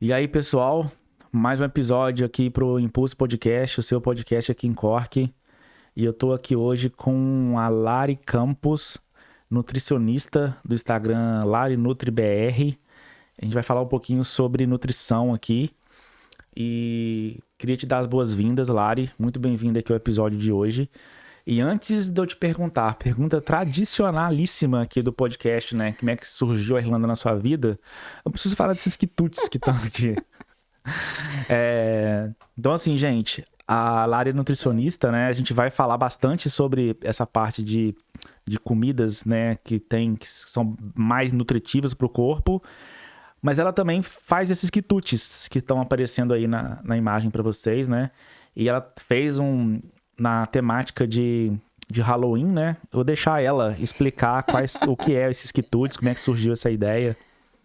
E aí, pessoal, mais um episódio aqui pro Impulso Podcast, o seu podcast aqui em Cork. E eu tô aqui hoje com a Lari Campos, nutricionista do Instagram LariNutriBR. A gente vai falar um pouquinho sobre nutrição aqui. E queria te dar as boas-vindas, Lari. Muito bem-vinda aqui ao episódio de hoje. E antes de eu te perguntar, pergunta tradicionalíssima aqui do podcast, né? Como é que surgiu a Irlanda na sua vida? Eu preciso falar desses quitutes que estão aqui. Então, assim, gente, a Lari é nutricionista, né? A gente vai falar bastante sobre essa parte de comidas, né? Que são mais nutritivas para o corpo. Mas ela também faz esses quitutes que estão aparecendo aí na imagem para vocês, né? E ela fez na temática de Halloween, né? Eu vou deixar ela explicar o que é esses quitutes, como é que surgiu essa ideia.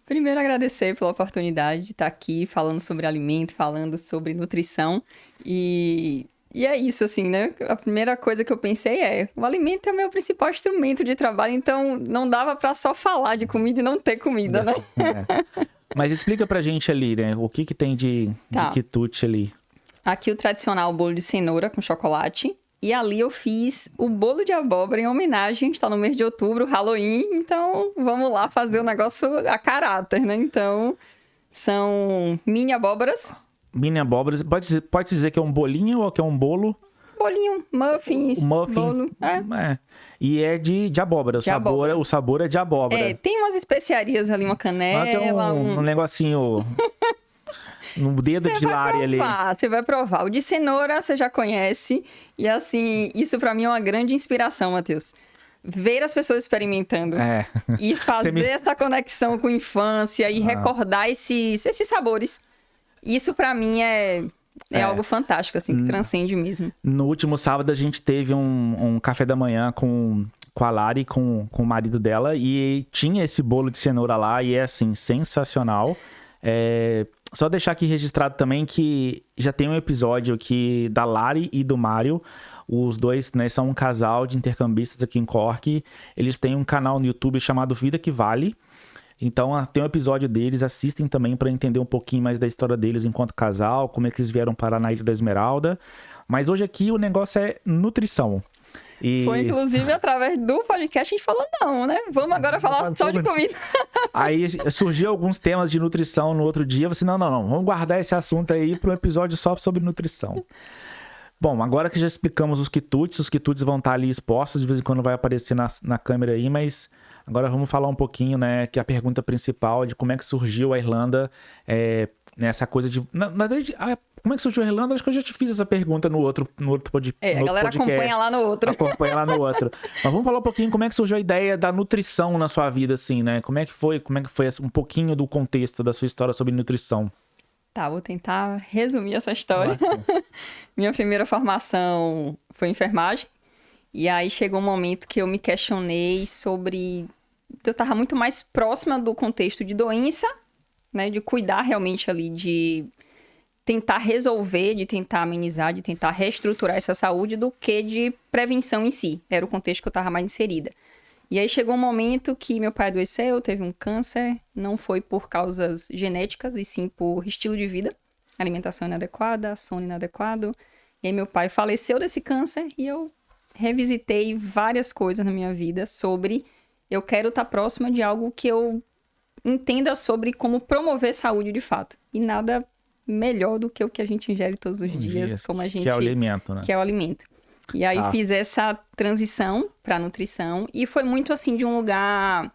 Primeiro, agradecer pela oportunidade de estar aqui falando sobre alimento, falando sobre nutrição. E é isso, assim, né? A primeira coisa que eu pensei o alimento é o meu principal instrumento de trabalho, então não dava para só falar de comida e não ter comida, né? É. Mas explica pra gente ali, né? O que tem de quitute ali. Aqui o tradicional bolo de cenoura com chocolate. E ali eu fiz o bolo de abóbora em homenagem, está no mês de outubro, Halloween, então vamos lá fazer o negócio a caráter, né? Então, são mini abóboras. Mini abóboras, pode dizer que é um bolinho ou que é um bolo? Bolinho, muffins, bolo. É. E é de abóbora, o sabor é de abóbora. Tem umas especiarias ali, uma canela. Tem um negocinho... No dedo de Lari ali. Você vai provar. O de cenoura você já conhece. E assim, isso pra mim é uma grande inspiração, Matheus. Ver as pessoas experimentando. E fazer essa conexão com a infância e recordar esses sabores. Isso pra mim é algo fantástico, assim, que transcende mesmo. No último sábado a gente teve um café da manhã com a Lari, com o marido dela. E tinha esse bolo de cenoura lá e é, assim, sensacional. Só deixar aqui registrado também que já tem um episódio aqui da Lari e do Mário. Os dois, né, são um casal de intercambistas aqui em Cork. Eles têm um canal no YouTube chamado Vida que Vale. Então tem um episódio deles, assistem também para entender um pouquinho mais da história deles enquanto casal, como é que eles vieram parar na Ilha da Esmeralda. Mas hoje aqui o negócio é nutrição. Foi, inclusive, através do podcast, a gente falou, não, né? Vamos agora falar só de comida. Aí surgiu alguns temas de nutrição no outro dia. Eu falei, não, vamos guardar esse assunto aí para um episódio só sobre nutrição. Bom, agora que já explicamos os quitutes vão estar ali expostos, de vez em quando vai aparecer na câmera aí, mas agora vamos falar um pouquinho, né, que é a pergunta principal de como é que surgiu a Irlanda, nessa coisa de... Na verdade, como é que surgiu a Irlanda? Acho que eu já te fiz essa pergunta no outro podcast. A galera acompanha lá no outro. Acompanha lá no outro. Mas vamos falar um pouquinho como é que surgiu a ideia da nutrição na sua vida, assim, né? Como é que foi um pouquinho do contexto da sua história sobre nutrição? Tá, vou tentar resumir essa história. Minha primeira formação foi enfermagem. E aí chegou um momento que eu me questionei sobre... Eu tava muito mais próxima do contexto de doença, né? De cuidar realmente ali, de tentar resolver, de tentar amenizar, de tentar reestruturar essa saúde do que de prevenção em si. Era o contexto que eu estava mais inserida. E aí chegou um momento que meu pai adoeceu, teve um câncer, não foi por causas genéticas, e sim por estilo de vida, alimentação inadequada, sono inadequado. E aí meu pai faleceu desse câncer e eu revisitei várias coisas na minha vida sobre eu quero estar próxima de algo que eu entenda sobre como promover saúde de fato. E nada melhor do que o que a gente ingere todos os dias, como a gente... Que é o alimento, né? Que é o alimento. E aí fiz essa transição para nutrição e foi muito assim de um lugar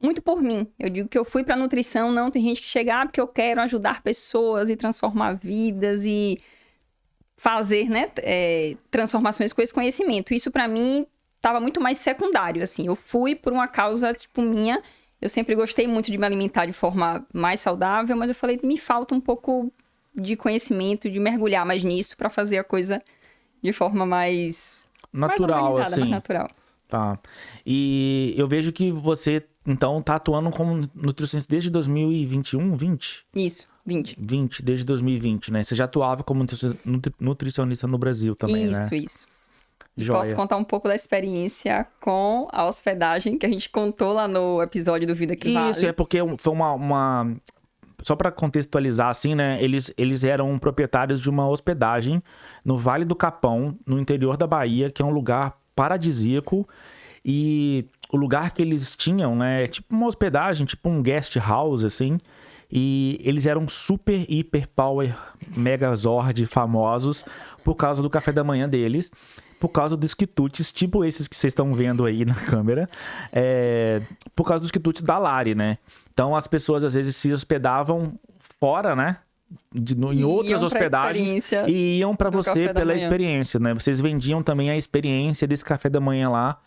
muito por mim. Eu digo que eu fui para nutrição, não tem gente que chega porque eu quero ajudar pessoas e transformar vidas e fazer, né, transformações com esse conhecimento. Isso para mim estava muito mais secundário, assim. Eu fui por uma causa tipo minha. Eu sempre gostei muito de me alimentar de forma mais saudável, mas eu falei, me falta um pouco de conhecimento, de mergulhar mais nisso para fazer a coisa de forma mais natural, mais assim. Mais natural. Tá. E eu vejo que você, então, tá atuando como nutricionista desde 2021, 20? Isso, 20. 20, desde 2020, né? Você já atuava como nutricionista no Brasil também, né? Isso. E Joia. posso contar um pouco da experiência com a hospedagem que a gente contou lá no episódio do Vida que Vale. Isso, é porque foi uma só para contextualizar assim, né? Eles eram proprietários de uma hospedagem no Vale do Capão, no interior da Bahia, que é um lugar paradisíaco. E o lugar que eles tinham, né? É tipo uma hospedagem, tipo um guest house, assim. E eles eram super, hiper, power, megazord famosos por causa do café da manhã deles. Por causa dos quitutes, tipo esses que vocês estão vendo aí na câmera. Por causa dos quitutes da Lari, né? Então, as pessoas, às vezes, se hospedavam fora, né? Em outras hospedagens. E iam para você pela experiência, né? Vocês vendiam também a experiência desse café da manhã lá,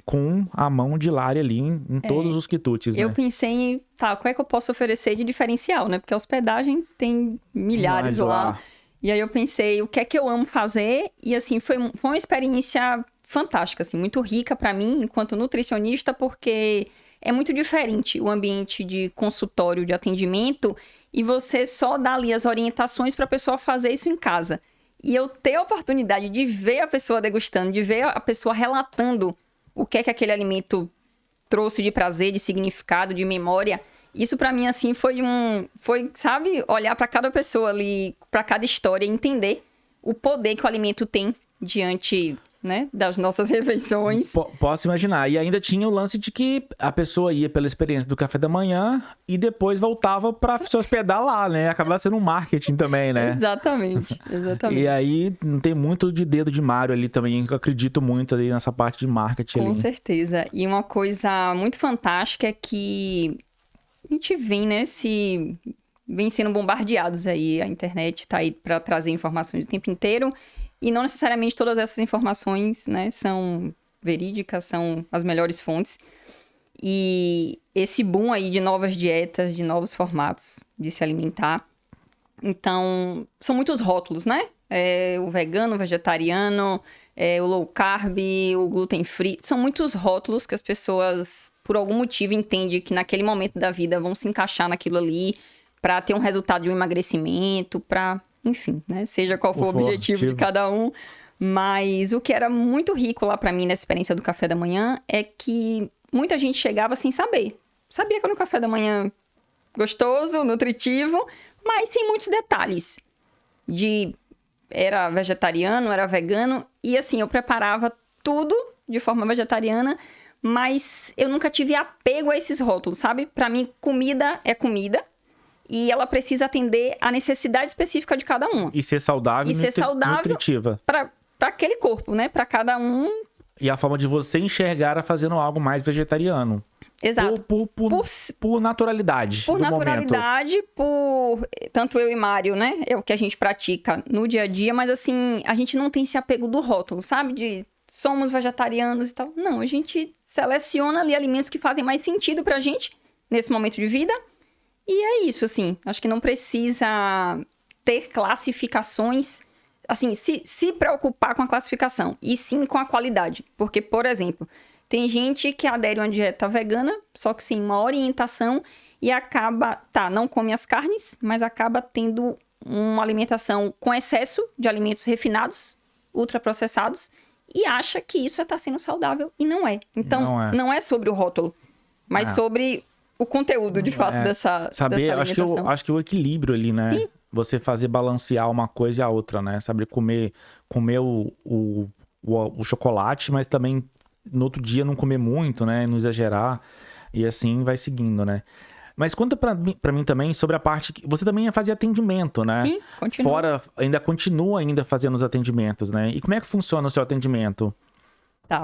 com a mão de Lari ali em todos os quitutes, né? Eu pensei em, qual é que eu posso oferecer de diferencial, né? Porque a hospedagem tem milhares lá. E aí eu pensei, o que é que eu amo fazer? E assim, foi uma experiência fantástica, assim, muito rica para mim, enquanto nutricionista, porque é muito diferente o ambiente de consultório, de atendimento, e você só dá ali as orientações para a pessoa fazer isso em casa. E eu ter a oportunidade de ver a pessoa degustando, de ver a pessoa relatando o que é que aquele alimento trouxe de prazer, de significado, de memória. Isso pra mim, assim, foi, sabe, olhar pra cada pessoa ali, pra cada história e entender o poder que o alimento tem diante, né, das nossas refeições. Posso imaginar. E ainda tinha o lance de que a pessoa ia pela experiência do café da manhã e depois voltava pra se hospedar lá, né? Acabava sendo um marketing também, né? Exatamente. E aí não tem muito de dedo de Mário ali também, que eu acredito muito ali nessa parte de marketing. Com ali. certeza. E uma coisa muito fantástica é que a gente vem, né, vem sendo bombardeados aí. A internet tá aí para trazer informações o tempo inteiro. E não necessariamente todas essas informações, né, são verídicas, são as melhores fontes. E esse boom aí de novas dietas, de novos formatos de se alimentar. Então, são muitos rótulos, né? O vegano, o vegetariano, o low carb, o gluten free. São muitos rótulos que as pessoas, por algum motivo, entendem que naquele momento da vida vão se encaixar naquilo ali para ter um resultado de um emagrecimento, para, enfim, né? Seja qual for o objetivo de cada um. Mas o que era muito rico lá para mim nessa experiência do café da manhã é que muita gente chegava sem saber. Sabia que era um café da manhã gostoso, nutritivo, mas sem muitos detalhes. Era vegetariano, era vegano. E assim, eu preparava tudo de forma vegetariana, mas eu nunca tive apego a esses rótulos, sabe? Pra mim, comida é comida. E ela precisa atender à necessidade específica de cada uma. E ser saudável e nutritiva. Pra aquele corpo, né? Pra cada um. E a forma de você enxergar fazendo algo mais vegetariano. Exato. Por naturalidade. Por naturalidade, tanto eu e Mário, né? É o que a gente pratica no dia a dia, mas assim, a gente não tem esse apego do rótulo, sabe? De somos vegetarianos e tal. Não, a gente seleciona ali alimentos que fazem mais sentido pra gente nesse momento de vida. E é isso, assim. Acho que não precisa ter classificações, assim, se preocupar com a classificação, e sim com a qualidade. Porque, por exemplo, tem gente que adere a uma dieta vegana, só que sem uma orientação, e acaba, não come as carnes, mas acaba tendo uma alimentação com excesso de alimentos refinados, ultraprocessados, e acha que isso estar sendo saudável, e não é. Então, não é sobre o rótulo, mas sobre o conteúdo, de fato, dessa alimentação. Acho que o equilíbrio ali, né? Sim. Você fazer balancear uma coisa e a outra, né? Saber comer o chocolate, mas também no outro dia não comer muito, né? Não exagerar. E assim vai seguindo, né? Mas conta pra mim também sobre a parte que você também fazia atendimento, né? Sim, continua. Continua fazendo os atendimentos, né? E como é que funciona o seu atendimento?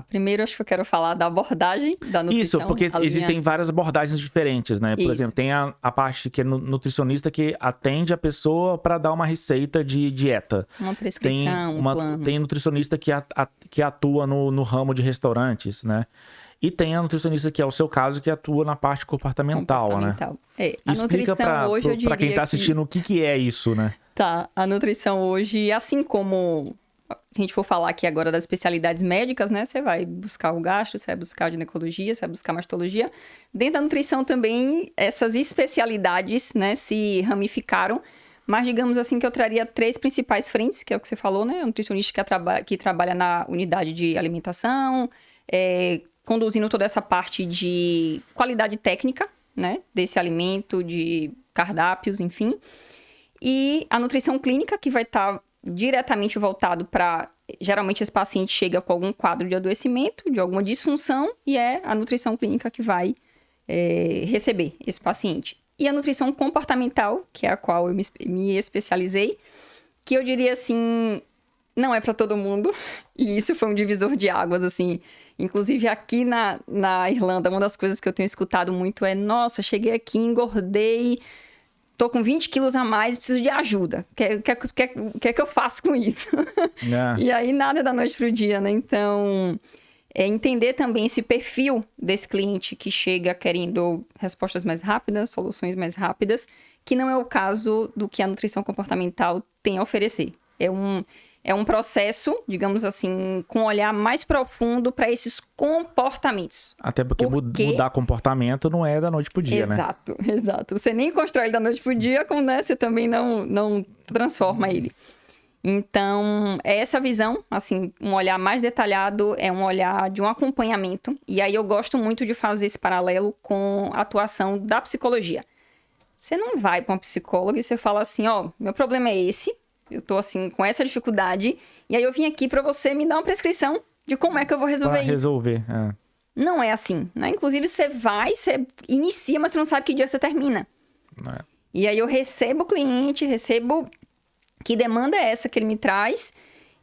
Primeiro acho que eu quero falar da abordagem da nutrição. Isso, porque existem várias abordagens diferentes, né? Por exemplo, tem a parte que é nutricionista que atende a pessoa para dar uma receita de dieta. Uma prescrição, um plano. Tem nutricionista que atua no ramo de restaurantes, né? E tem a nutricionista, que é o seu caso, que atua na parte comportamental. né? A Explica nutrição hoje, eu diria para quem tá assistindo o que é isso, né? A nutrição hoje, assim como se a gente for falar aqui agora das especialidades médicas, né? Você vai buscar o gastro, você vai buscar ginecologia, você vai buscar mastologia. Dentro da nutrição também, essas especialidades, né, se ramificaram. Mas digamos assim que eu traria 3 principais frentes, que é o que você falou, né? Um nutricionista que trabalha na unidade de alimentação, conduzindo toda essa parte de qualidade técnica, né? Desse alimento, de cardápios, enfim. E a nutrição clínica, que vai estar diretamente voltado para... Geralmente, esse paciente chega com algum quadro de adoecimento, de alguma disfunção, e é a nutrição clínica que vai receber esse paciente. E a nutrição comportamental, que é a qual eu me especializei, que eu diria assim, não é para todo mundo. E isso foi um divisor de águas, assim. Inclusive, aqui na Irlanda, uma das coisas que eu tenho escutado muito é: nossa, cheguei aqui, engordei, tô com 20 quilos a mais, preciso de ajuda. O que eu faço com isso? E aí, nada da noite pro dia, né? Então, entender também esse perfil desse cliente que chega querendo respostas mais rápidas, soluções mais rápidas, que não é o caso do que a nutrição comportamental tem a oferecer. É um processo, digamos assim, com um olhar mais profundo para esses comportamentos. Até porque mudar comportamento não é da noite pro dia, exato, né? Exato. Você nem constrói ele da noite pro dia, como, né, você também não transforma ele. Então, é essa visão, assim, um olhar mais detalhado, é um olhar de um acompanhamento. E aí eu gosto muito de fazer esse paralelo com a atuação da psicologia. Você não vai para uma psicóloga e você fala assim: ó, meu problema é esse, eu tô assim com essa dificuldade, e aí eu vim aqui para você me dar uma prescrição de como é que eu vou resolver isso. Não é assim, né? Inclusive, você inicia, mas você não sabe que dia você termina. E aí eu recebo o cliente, que demanda é essa que ele me traz,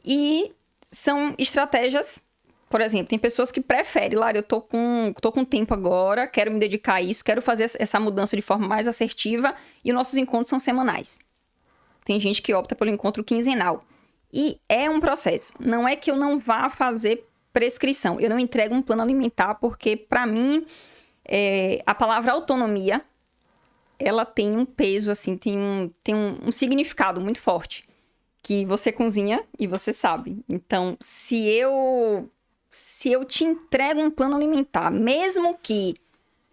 e são estratégias. Por exemplo, tem pessoas que preferem: Lari, eu tô com tempo agora, quero me dedicar a isso, quero fazer essa mudança de forma mais assertiva, e os nossos encontros são semanais. Tem gente que opta pelo encontro quinzenal. E é um processo. Não é que eu não vá fazer prescrição. Eu não entrego um plano alimentar, porque, para mim, a palavra autonomia, ela tem um peso, assim, tem um significado muito forte. Que você cozinha e você sabe. Então, se eu te entrego um plano alimentar, mesmo que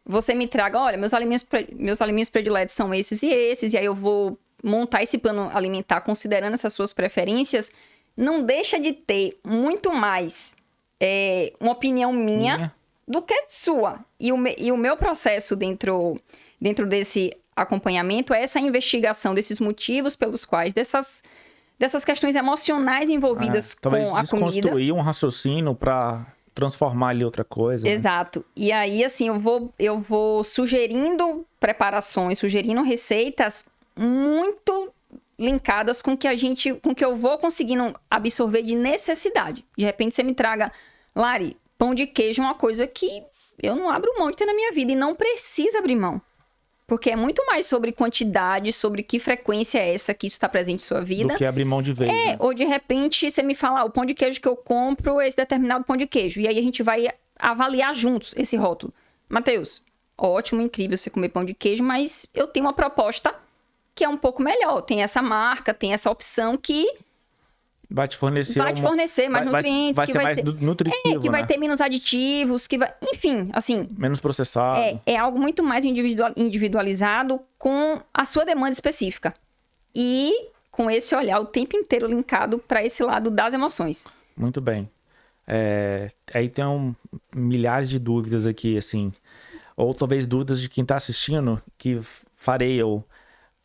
você me traga: olha, meus alimentos prediletos são esses e esses, e aí eu vou montar esse plano alimentar considerando essas suas preferências, não deixa de ter muito mais uma opinião minha do que sua. E o meu processo dentro desse acompanhamento é essa investigação desses motivos pelos quais, dessas questões emocionais envolvidas com a comida. Talvez desconstruir um raciocínio para transformar ali outra coisa. Exato. Né? E aí, assim, eu vou sugerindo preparações, sugerindo receitas muito linkadas com que eu vou conseguindo absorver de necessidade. De repente, você me traga: Lari, pão de queijo é uma coisa que eu não abro mão de ter na minha vida, e não precisa abrir mão. Porque é muito mais sobre quantidade, sobre que frequência é essa que isso está presente em sua vida. Do que abrir mão de vez. Né? Ou de repente você me fala: o pão de queijo que eu compro é esse determinado pão de queijo. E aí a gente vai avaliar juntos esse rótulo. Matheus, ótimo, incrível você comer pão de queijo, mas eu tenho uma proposta que é um pouco melhor. Tem essa marca, tem essa opção que vai te fornecer mais nutrientes. Vai ser mais nutritivo, que vai ter menos aditivos, enfim, assim... menos processado. É algo muito mais individualizado com a sua demanda específica. E com esse olhar o tempo inteiro linkado para esse lado das emoções. Muito bem. Aí tem milhares de dúvidas aqui, assim. Ou talvez dúvidas de quem está assistindo, que farei eu.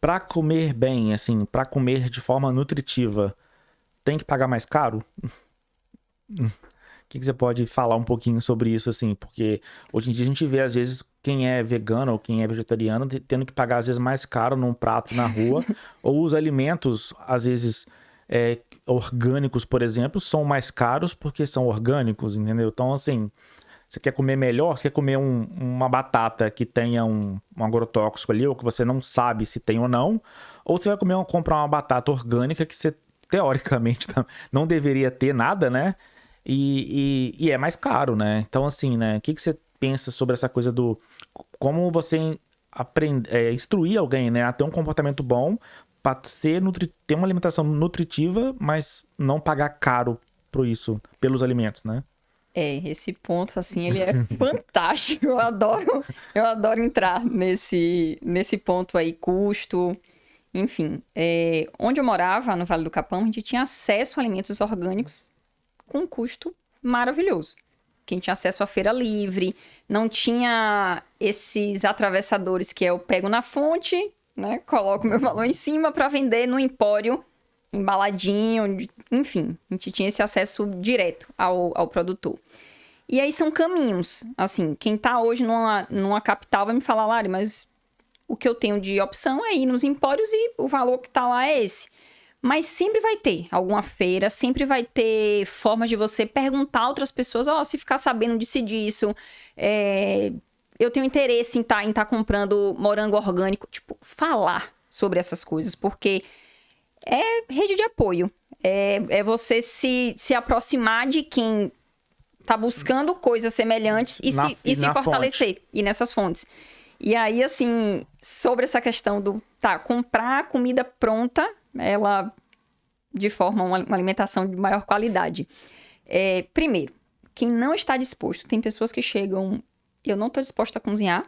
Para comer bem, assim, para comer de forma nutritiva, tem que pagar mais caro? O que você pode falar um pouquinho sobre isso, assim? Porque hoje em dia a gente vê, às vezes, quem é vegano ou quem é vegetariano tendo que pagar, às vezes, mais caro num prato na rua. Ou os alimentos, às vezes, orgânicos, por exemplo, são mais caros porque são orgânicos, entendeu? Então, assim, você quer comer melhor, você quer comer uma batata que tenha um agrotóxico ali, ou que você não sabe se tem ou não, ou você vai comprar uma batata orgânica que você, teoricamente, não deveria ter nada, né? E é mais caro, né? Então, assim, né? O que você pensa sobre essa coisa como você instruir alguém, né, a ter um comportamento bom para ter uma alimentação nutritiva, mas não pagar caro por isso, pelos alimentos, né? Esse ponto, assim, ele é fantástico. Eu adoro entrar nesse ponto aí, custo, enfim. Onde eu morava, no Vale do Capão, a gente tinha acesso a alimentos orgânicos com um custo maravilhoso. Quem tinha acesso à feira livre, não tinha esses atravessadores que eu pego na fonte, né? Coloco meu valor em cima para vender no empório, embaladinho, enfim. A gente tinha esse acesso direto ao produtor. E aí são caminhos. Assim, quem tá hoje numa capital vai me falar, Lari, mas o que eu tenho de opção é ir nos empórios e o valor que tá lá é esse. Mas sempre vai ter alguma feira, sempre vai ter formas de você perguntar a outras pessoas, se ficar sabendo disso, eu tenho interesse em tá comprando morango orgânico. Tipo, falar sobre essas coisas, porque é rede de apoio. É você se aproximar de quem tá buscando coisas semelhantes e se fortalecer. Fonte. E nessas fontes. E aí, assim, sobre essa questão do comprar comida pronta, ela de forma uma alimentação de maior qualidade. Primeiro, quem não está disposto, tem pessoas que chegam, eu não estou disposta a cozinhar,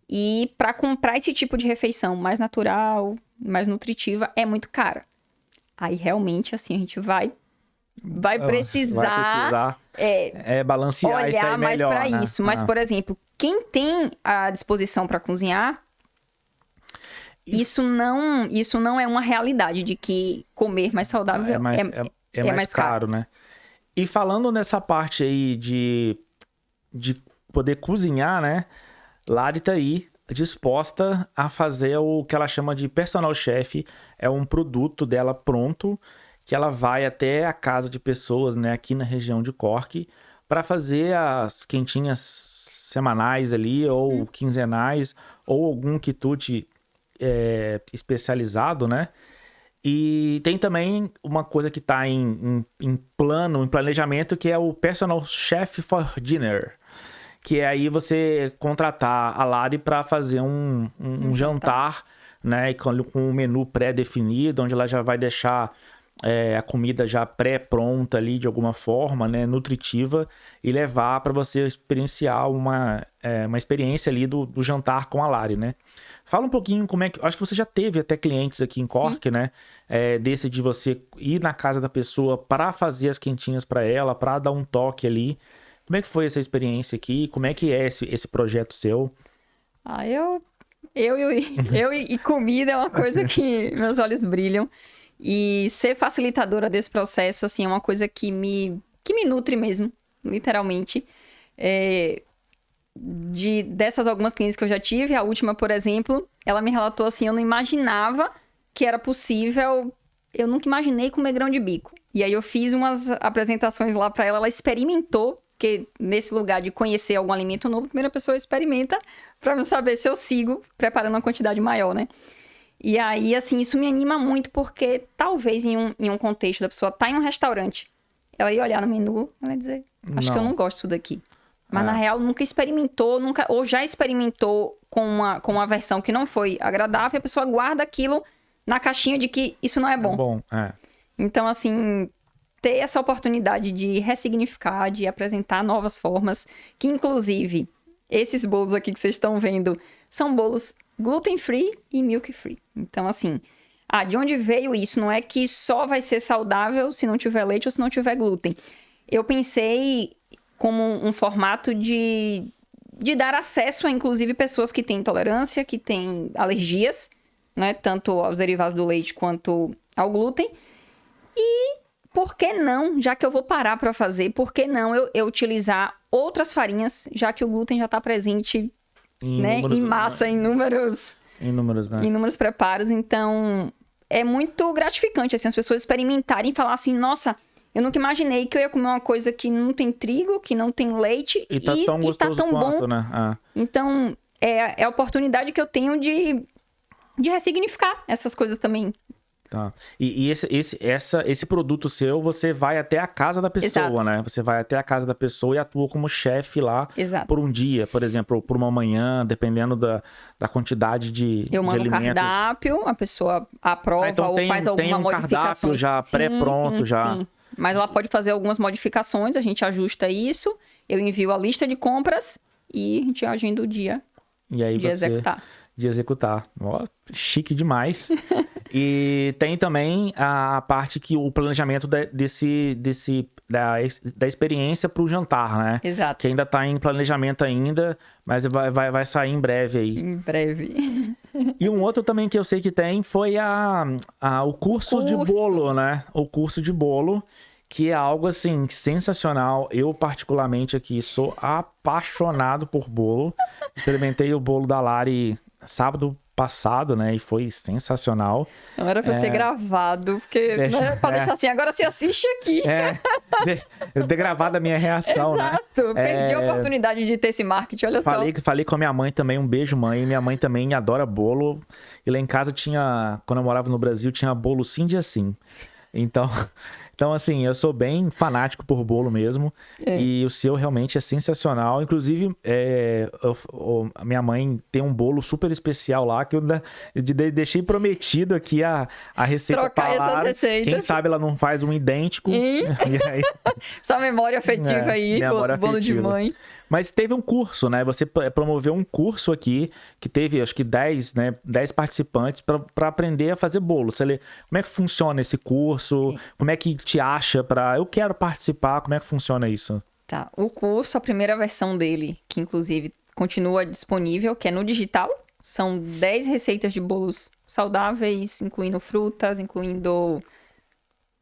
e para comprar esse tipo de refeição mais natural, mais nutritiva, é muito cara. Aí realmente, assim, a gente vai precisar balancear olhar isso aí mais melhor, para né? isso. Mas, por exemplo, quem tem a disposição para cozinhar, isso não é uma realidade de que comer mais saudável é mais caro, né? E falando nessa parte aí de poder cozinhar, né? Lari tá aí disposta a fazer o que ela chama de personal chef. É um produto dela pronto, que ela vai até a casa de pessoas, né, aqui na região de Cork, para fazer as quentinhas semanais ali, Sim. ou quinzenais, ou algum quitute especializado, né? E tem também uma coisa que está em planejamento, que é o Personal Chef for Dinner, que é aí você contratar a Lari para fazer um jantar, né, com um menu pré-definido, onde ela já vai deixar a comida já pré-pronta ali de alguma forma, né, nutritiva, e levar para você experienciar uma experiência ali do jantar com a Lari, né? Fala um pouquinho como é que... Acho que você já teve até clientes aqui em Cork, Sim. né? Desse de você ir na casa da pessoa para fazer as quentinhas para ela, para dar um toque ali. Como é que foi essa experiência aqui? Como é que é esse projeto seu? Eu e comida é uma coisa que meus olhos brilham. E ser facilitadora desse processo, assim, é uma coisa que me nutre mesmo, literalmente. Dessas algumas clientes que eu já tive, a última, por exemplo, ela me relatou assim, eu não imaginava que era possível, eu nunca imaginei comer grão de bico. E aí eu fiz umas apresentações lá para ela experimentou, porque nesse lugar de conhecer algum alimento novo, a primeira pessoa experimenta para não saber se eu sigo preparando uma quantidade maior, né? E aí, assim, isso me anima muito, porque talvez em um contexto da pessoa tá em um restaurante, ela ia olhar no menu, ela ia dizer, acho que eu não gosto disso daqui. Mas, na real, nunca experimentou, ou já experimentou com uma versão que não foi agradável, e a pessoa guarda aquilo na caixinha de que isso não é bom. Então, assim, ter essa oportunidade de ressignificar, de apresentar novas formas, que, inclusive, esses bolos aqui que vocês estão vendo, são bolos gluten-free e milk-free. Então, assim, de onde veio isso? Não é que só vai ser saudável se não tiver leite ou se não tiver glúten. Eu pensei como um formato de dar acesso a, inclusive, pessoas que têm intolerância, que têm alergias, né? Tanto aos derivados do leite quanto ao glúten. E por que não, já que eu vou parar para fazer, por que não eu utilizar outras farinhas, já que o glúten já está presente em massa, em inúmeros preparos. Então, é muito gratificante, assim, as pessoas experimentarem e falar assim, nossa, eu nunca imaginei que eu ia comer uma coisa que não tem trigo, que não tem leite e tá tão gostoso quanto, bom. Né? Então, é a oportunidade que eu tenho de ressignificar essas coisas também. Tá. E esse produto seu, você vai até a casa da pessoa, Exato. Né? Você vai até a casa da pessoa e atua como chefe lá Exato. Por um dia, por exemplo, por uma manhã, dependendo da quantidade de Eu mando alimentos. Um cardápio, a pessoa aprova então ou faz alguma modificação. Cardápio já pré-pronto, já. Sim. Mas ela pode fazer algumas modificações, a gente ajusta isso, eu envio a lista de compras e a gente agenda o dia de executar. De executar. Ó, chique demais. E tem também a parte que o planejamento da experiência para o jantar, né? Exato. Que ainda está em planejamento ainda, mas vai sair em breve aí. Em breve. E um outro também que eu sei que tem foi o curso de bolo, né? O curso de bolo, que é algo, assim, sensacional. Eu, particularmente, aqui, sou apaixonado por bolo. Experimentei o bolo da Lari sábado passado, né? E foi sensacional. Não era pra eu ter gravado, porque né, pra deixar assim, agora você assiste aqui. Eu ter gravado a minha reação, Exato. né? Perdi a oportunidade de ter esse marketing, olha só. Falei com a minha mãe também, um beijo, mãe. Minha mãe também adora bolo. E lá em casa tinha, quando eu morava no Brasil, tinha bolo sim dia sim. Então, assim, eu sou bem fanático por bolo mesmo. E o seu realmente é sensacional. Inclusive, a minha mãe tem um bolo super especial lá que eu deixei prometido aqui a receita. Trocar essas receitas. Quem sabe ela não faz um idêntico. E aí... Só memória afetiva aí, bolo de mãe. Mas teve um curso, né? Você promoveu um curso aqui que teve, acho que 10 participantes para aprender a fazer bolo. Como é que funciona esse curso? Como é que te acha eu quero participar? Como é que funciona isso? Tá, o curso, a primeira versão dele, que inclusive continua disponível, que é no digital. São 10 receitas de bolos saudáveis, incluindo frutas, incluindo...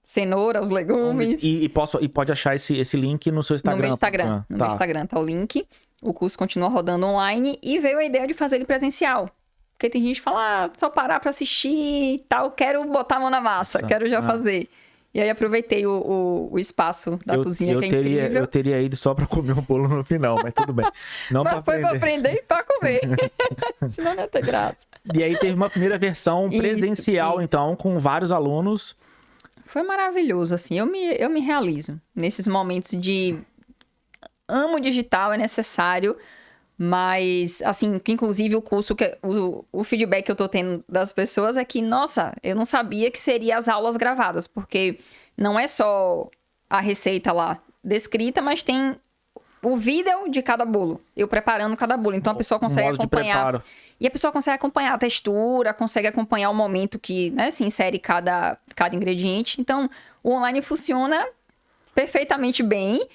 cenoura, os legumes. E pode achar esse link no seu Instagram? No meu Instagram. Meu Instagram tá o link. O curso continua rodando online e veio a ideia de fazer ele presencial. Porque tem gente que fala, só parar pra assistir e tal, quero botar a mão na massa, quero já fazer. E aí aproveitei o espaço da cozinha, que é incrível. Eu teria ido só pra comer um bolo no final, mas tudo bem. Não mas foi pra aprender e pra comer. Senão não ia ter graça. E aí teve uma primeira versão presencial, então, com vários alunos. Foi maravilhoso, assim, eu me realizo nesses momentos de amo digital, é necessário, mas, assim, que inclusive o curso, o feedback que eu tô tendo das pessoas é que, nossa, eu não sabia que seria as aulas gravadas, porque não é só a receita lá descrita, mas tem o vídeo de cada bolo, eu preparando cada bolo, então a pessoa consegue acompanhar. E a pessoa consegue acompanhar a textura, consegue acompanhar o momento que, né, se insere cada ingrediente. Então, o online funciona perfeitamente bem,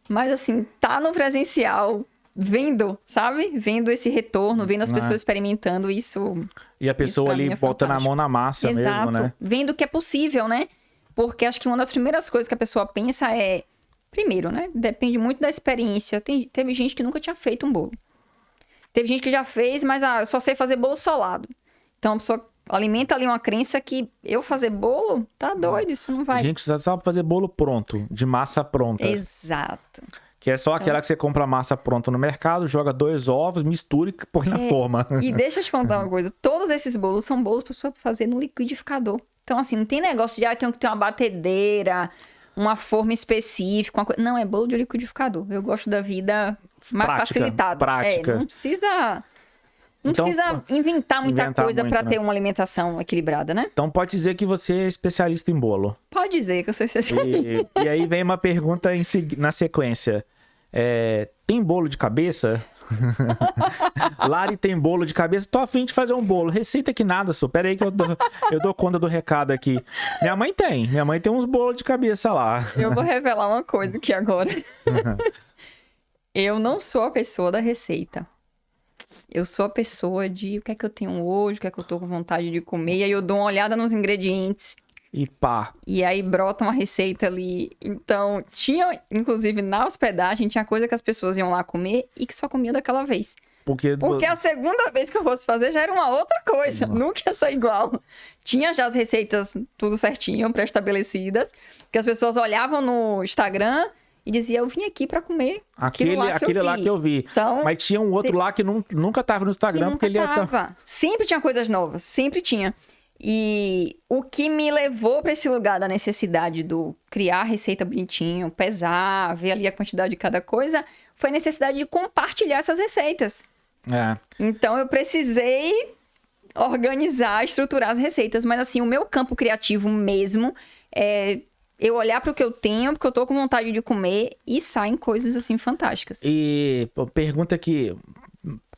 mas assim, tá no presencial, vendo, sabe? Vendo esse retorno, vendo as pessoas experimentando isso. E a pessoa ali botando a mão na massa. Exato. Mesmo, né? Vendo que é possível, né? Porque acho que uma das primeiras coisas que a pessoa pensa é... Primeiro, né? Depende muito da experiência. Teve gente que nunca tinha feito um bolo. Teve gente que já fez, mas eu só sei fazer bolo solado. Então a pessoa alimenta ali uma crença que eu fazer bolo, tá doido, isso não vai. Gente, só sabe fazer bolo pronto, de massa pronta. Exato. Que é só aquela que você compra a massa pronta no mercado, joga 2 ovos, mistura e põe na forma. E deixa eu te contar uma coisa. Todos esses bolos são bolos pra pessoa fazer no liquidificador. Então assim, não tem negócio de tem que ter uma batedeira, uma forma específica, uma coisa. Não, é bolo de liquidificador. Eu gosto da vida mais facilitada. Prática. Não precisa inventar muita coisa para ter uma alimentação equilibrada, né? Então pode dizer que você é especialista em bolo. Pode dizer que eu sou especialista. E aí vem uma pergunta na sequência. Tem bolo de cabeça? Lari tem bolo de cabeça? Tô a fim de fazer um bolo. Receita que nada, só. Pera aí que eu dou conta do recado aqui. Minha mãe tem uns bolos de cabeça lá. Eu vou revelar uma coisa aqui agora. Eu não sou a pessoa da receita. Eu sou a pessoa de o que é que eu tenho hoje, o que é que eu tô com vontade de comer. E aí eu dou uma olhada nos ingredientes. E pá. E aí brota uma receita ali. Então, tinha, inclusive, na hospedagem, tinha coisa que as pessoas iam lá comer e que só comia daquela vez. Porque a segunda vez que eu fosse fazer já era uma outra coisa. Nunca ia ser igual. Tinha já as receitas tudo certinho, pré-estabelecidas. Que as pessoas olhavam no Instagram e diziam, eu vim aqui pra comer aquele lá que eu vi. Então, mas tinha um outro lá que nunca tava no Instagram. Porque ele tava. Sempre tinha coisas novas. Sempre tinha. E o que me levou para esse lugar da necessidade do criar a receita bonitinho, pesar, ver ali a quantidade de cada coisa, foi a necessidade de compartilhar essas receitas. Então eu precisei organizar, estruturar as receitas. Mas assim, o meu campo criativo mesmo é eu olhar para o que eu tenho, porque eu tô com vontade de comer e saem coisas assim fantásticas. E pergunta que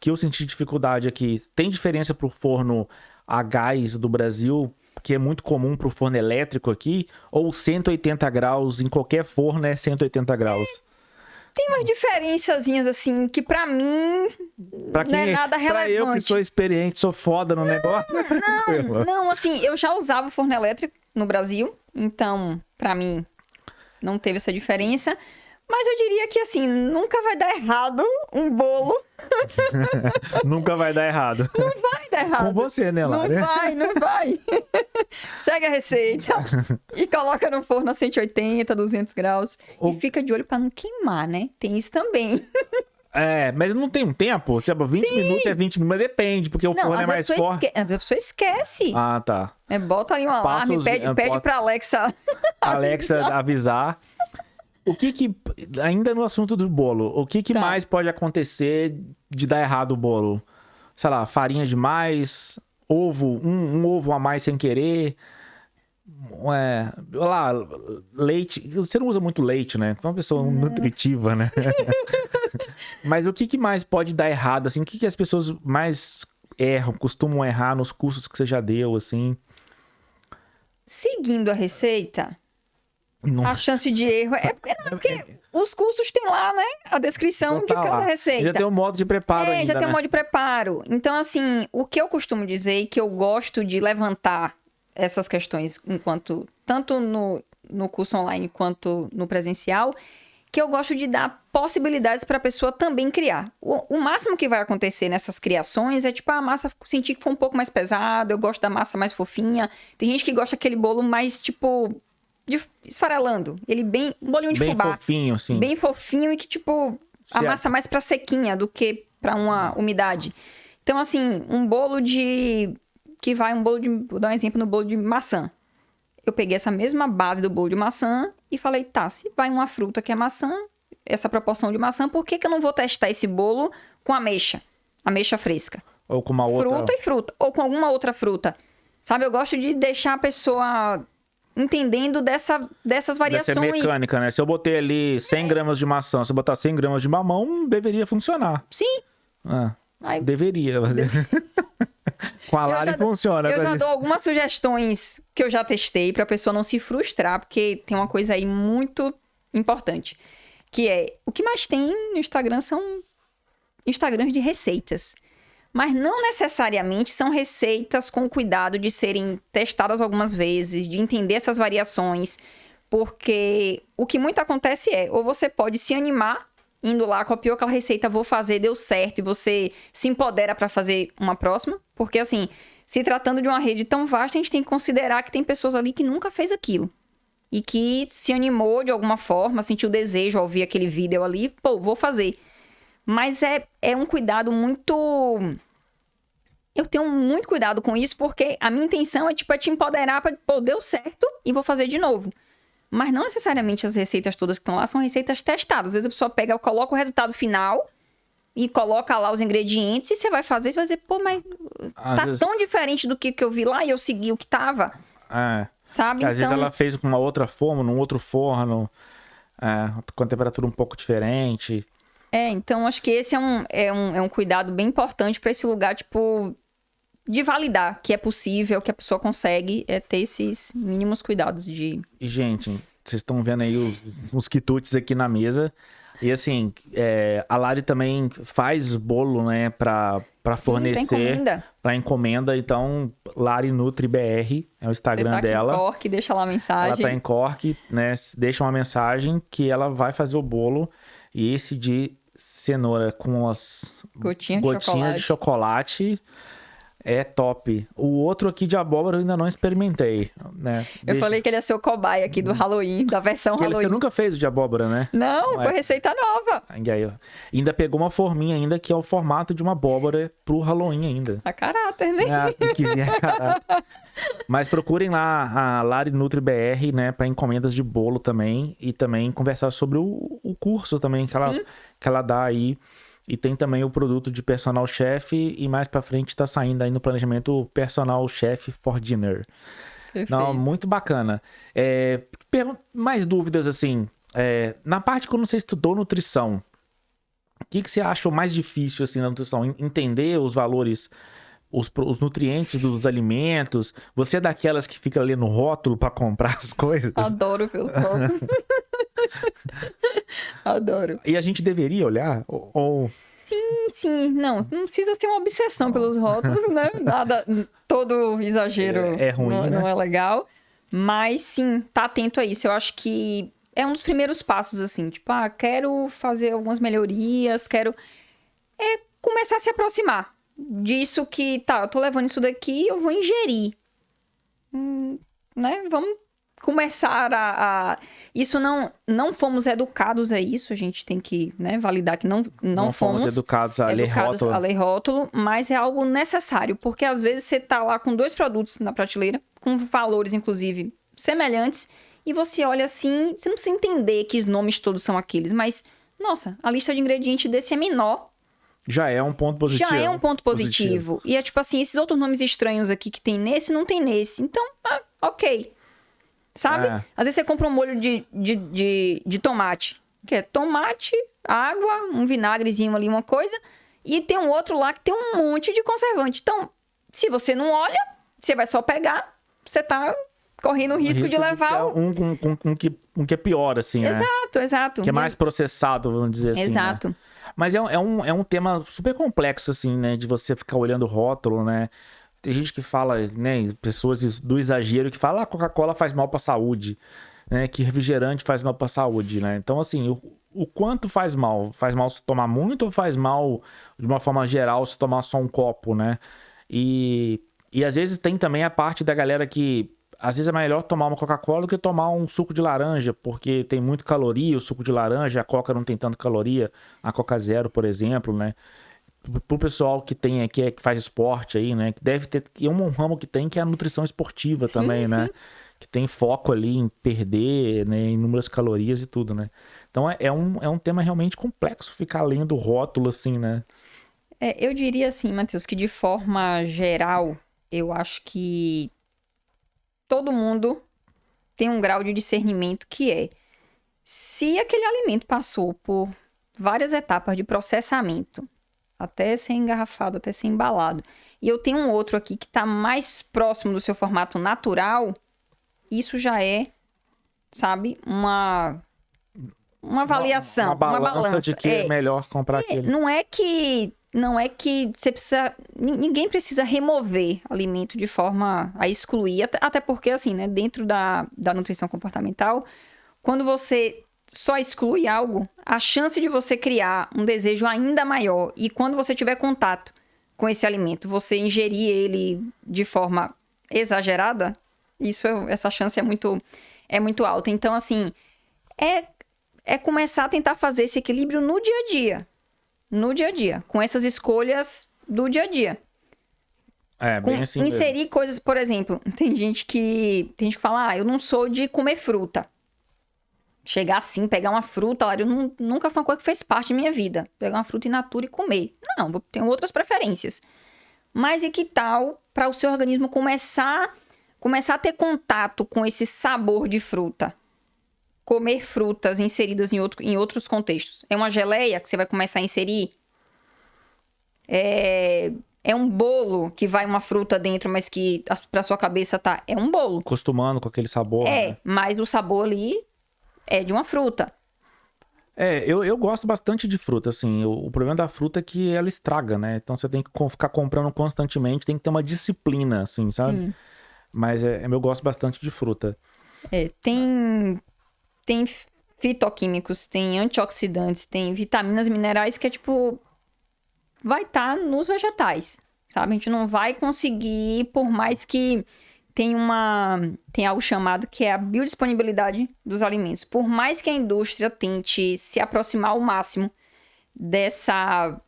eu senti dificuldade aqui, tem diferença pro forno a gás do Brasil, que é muito comum pro forno elétrico aqui, ou 180 graus em qualquer forno é 180 graus? Tem umas diferençazinhas, assim, que pra mim Pra quem, não é nada relevante. Pra eu que sou experiente, sou foda no negócio. Não, assim, eu já usava o forno elétrico no Brasil, então, pra mim, não teve essa diferença. Mas eu diria que, assim, nunca vai dar errado um bolo. Nunca vai dar errado. Não vai dar errado. Com você, né, Lari? Não vai. Segue a receita e coloca no forno a 180, 200 graus. E fica de olho pra não queimar, né? Tem isso também. Mas não tem um tempo? Tipo, 20 minutos é 20 minutos, mas depende, porque o forno é mais forte. A pessoa esquece. Ah, tá. Bota ali um alarme, pede pra Alexa. Alexa avisar. O que ainda no assunto do bolo, o que mais pode acontecer de dar errado o bolo? Sei lá, farinha demais, ovo, um ovo a mais sem querer. Lá, leite. Você não usa muito leite, né? É uma pessoa nutritiva, né? Mas o que mais pode dar errado, assim? O que as pessoas mais costumam errar nos cursos que você já deu, assim? Seguindo a receita... A chance de erro porque os cursos têm lá, né? A descrição de cada receita. Já tem um modo de preparo ainda, já tem um modo de preparo. Então, assim, o que eu costumo dizer e que eu gosto de levantar essas questões tanto no curso online quanto no presencial, que eu gosto de dar possibilidades para a pessoa também criar. O máximo que vai acontecer nessas criações é, tipo, a massa sentir que foi um pouco mais pesada, eu gosto da massa mais fofinha. Tem gente que gosta daquele bolo mais, tipo... esfarelando. Ele um bolinho de fubá. Bem fofinho, assim. Bem fofinho e que, tipo, a massa mais pra sequinha do que pra uma umidade. Então, assim, um bolo de... Vou dar um exemplo no bolo de maçã. Eu peguei essa mesma base do bolo de maçã e falei, tá, se vai uma fruta que é maçã, essa proporção de maçã, por que eu não vou testar esse bolo com ameixa? Ameixa fresca. Ou com uma outra... Fruta e fruta. Ou com alguma outra fruta. Sabe, eu gosto de deixar a pessoa... entendendo dessas variações. Dessa mecânica, né? Se eu botei ali 100 gramas de maçã, se eu botar 100 gramas de mamão, deveria funcionar. Sim. Deveria. Com a Lari funciona. Eu já dou algumas sugestões que eu já testei pra pessoa não se frustrar, porque tem uma coisa aí muito importante, que é, o que mais tem no Instagram são Instagrams de receitas. Mas não necessariamente são receitas com cuidado de serem testadas algumas vezes, de entender essas variações, porque o que muito acontece ou você pode se animar, indo lá, copiou aquela receita, vou fazer, deu certo, e você se empodera para fazer uma próxima, porque assim, se tratando de uma rede tão vasta, a gente tem que considerar que tem pessoas ali que nunca fez aquilo, e que se animou de alguma forma, sentiu desejo ao ouvir aquele vídeo ali, vou fazer. Mas é um cuidado muito... Eu tenho muito cuidado com isso, porque a minha intenção é te empoderar para, deu certo e vou fazer de novo. Mas não necessariamente as receitas todas que estão lá são receitas testadas. Às vezes a pessoa coloca o resultado final e coloca lá os ingredientes e você vai fazer, você vai dizer, mas tão diferente do que eu vi lá e eu segui o que tava. Sabe? Às vezes ela fez com uma outra forma, num outro forno, com a temperatura um pouco diferente. Então acho que esse é um cuidado bem importante para esse lugar, tipo, de validar que é possível, que a pessoa consegue ter esses mínimos cuidados de... E, gente, vocês estão vendo aí os quitutes aqui na mesa. E, assim, a Lari também faz bolo, né, pra fornecer. Pra encomenda. Então, Lari Nutri BR é o Instagram dela. Em Cork, deixa lá a mensagem. Ela tá em Cork, né, deixa uma mensagem que ela vai fazer o bolo. E esse de cenoura com as gotinhas de chocolate é top. O outro aqui de abóbora eu ainda não experimentei, né? Falei que ele ia ser o cobaia aqui do Halloween, da versão Halloween. Você nunca fez o de abóbora, né? Não, foi receita nova. Ainda pegou uma forminha ainda, que é o formato de uma abóbora pro Halloween ainda. A caráter, né? Tem que vir a caráter. Mas procurem lá a Lari Nutri BR, né, para encomendas de bolo também, e também conversar sobre o curso também que ela dá aí. E tem também o produto de Personal Chef, e mais pra frente tá saindo aí no planejamento o Personal Chef for Dinner. Perfeito. Não, muito bacana. Mais dúvidas, assim, na parte quando você estudou nutrição, o que você achou mais difícil, assim, na nutrição? Entender os valores, os nutrientes dos alimentos? Você é daquelas que fica lendo rótulo pra comprar as coisas? Adoro ver os rótulos. Adoro. E a gente deveria olhar? Ou... Sim. Não precisa ter uma obsessão pelos rótulos, né? Nada, todo exagero É ruim, não, né? não é legal. Mas sim, tá atento a isso. Eu acho que é um dos primeiros passos, assim. Tipo, quero fazer algumas melhorias, quero começar a se aproximar disso que, eu tô levando isso daqui, eu vou ingerir. Né? Vamos começar Isso não fomos educados a isso, a gente tem que, né, validar que não fomos educados a ler rótulo. a ler rótulo, mas é algo necessário, porque às vezes você tá lá com 2 produtos na prateleira, com valores, inclusive, semelhantes, e você olha assim, você não precisa entender que os nomes todos são aqueles, mas, nossa, a lista de ingredientes desse é menor. Já é um ponto positivo. Já é um ponto positivo. E é tipo assim, esses outros nomes estranhos aqui que tem nesse, não tem nesse. Então, ok. Sabe? Às vezes você compra um molho de tomate. Que é tomate, água, um vinagrezinho ali, uma coisa. E tem um outro lá que tem um monte de conservante. Então, se você não olha, você vai só pegar. Você tá correndo o risco de levar... Um que é pior, assim, né? Exato. Que é mais processado, vamos dizer assim. Exato. Né? Mas é um tema super complexo, assim, né? De você ficar olhando o rótulo, né? Tem gente que fala, né? Pessoas do exagero que fala, Coca-Cola faz mal pra saúde, né? Que refrigerante faz mal pra saúde, né? Então, assim, o quanto faz mal? Faz mal se tomar muito ou faz mal, de uma forma geral, se tomar só um copo, né? E às vezes tem também a parte da galera que... Às vezes é melhor tomar uma Coca-Cola do que tomar um suco de laranja, porque tem muito caloria o suco de laranja, a Coca não tem tanta caloria, a Coca Zero, por exemplo, né? Pro pessoal que faz esporte aí, né? Que deve ter, que é um ramo que tem, que é a nutrição esportiva também, né? Que tem foco ali em perder, né? Inúmeras calorias e tudo, né? Então é um tema realmente complexo ficar lendo o rótulo assim, né? Eu diria assim, Matheus, que de forma geral, eu acho que todo mundo tem um grau de discernimento que é, se aquele alimento passou por várias etapas de processamento, até ser engarrafado, até ser embalado, e eu tenho um outro aqui que está mais próximo do seu formato natural, isso já é, sabe, uma avaliação, uma balança de que é melhor comprar aquele. Não é que você precisa... Ninguém precisa remover alimento de forma a excluir. Até porque, assim, né? Dentro da nutrição comportamental, quando você só exclui algo, a chance de você criar um desejo ainda maior. E quando você tiver contato com esse alimento, você ingerir ele de forma exagerada, essa chance é muito alta. Então, assim, é começar a tentar fazer esse equilíbrio no dia a dia. No dia a dia, com essas escolhas do dia a dia. Bem assim inserir mesmo. Coisas, por exemplo, tem gente que fala, eu não sou de comer fruta. Chegar assim, pegar uma fruta, nunca foi uma coisa que fez parte da minha vida. Pegar uma fruta in natura e comer. Não, tenho outras preferências. Mas e que tal para o seu organismo começar a ter contato com esse sabor de fruta? Comer frutas inseridas em outros contextos. É uma geleia que você vai começar a inserir? É um bolo que vai uma fruta dentro, mas que pra sua cabeça tá... É um bolo. Acostumando com aquele sabor. Né? Mas o sabor ali é de uma fruta. Eu gosto bastante de fruta, assim. O problema da fruta é que ela estraga, né? Então você tem que ficar comprando constantemente, tem que ter uma disciplina, assim, sabe? Sim. Mas eu gosto bastante de fruta. Tem fitoquímicos, tem antioxidantes, tem vitaminas, minerais que vai estar nos vegetais, sabe? A gente não vai conseguir, por mais que tem algo chamado que é a biodisponibilidade dos alimentos. Por mais que a indústria tente se aproximar ao máximo dessa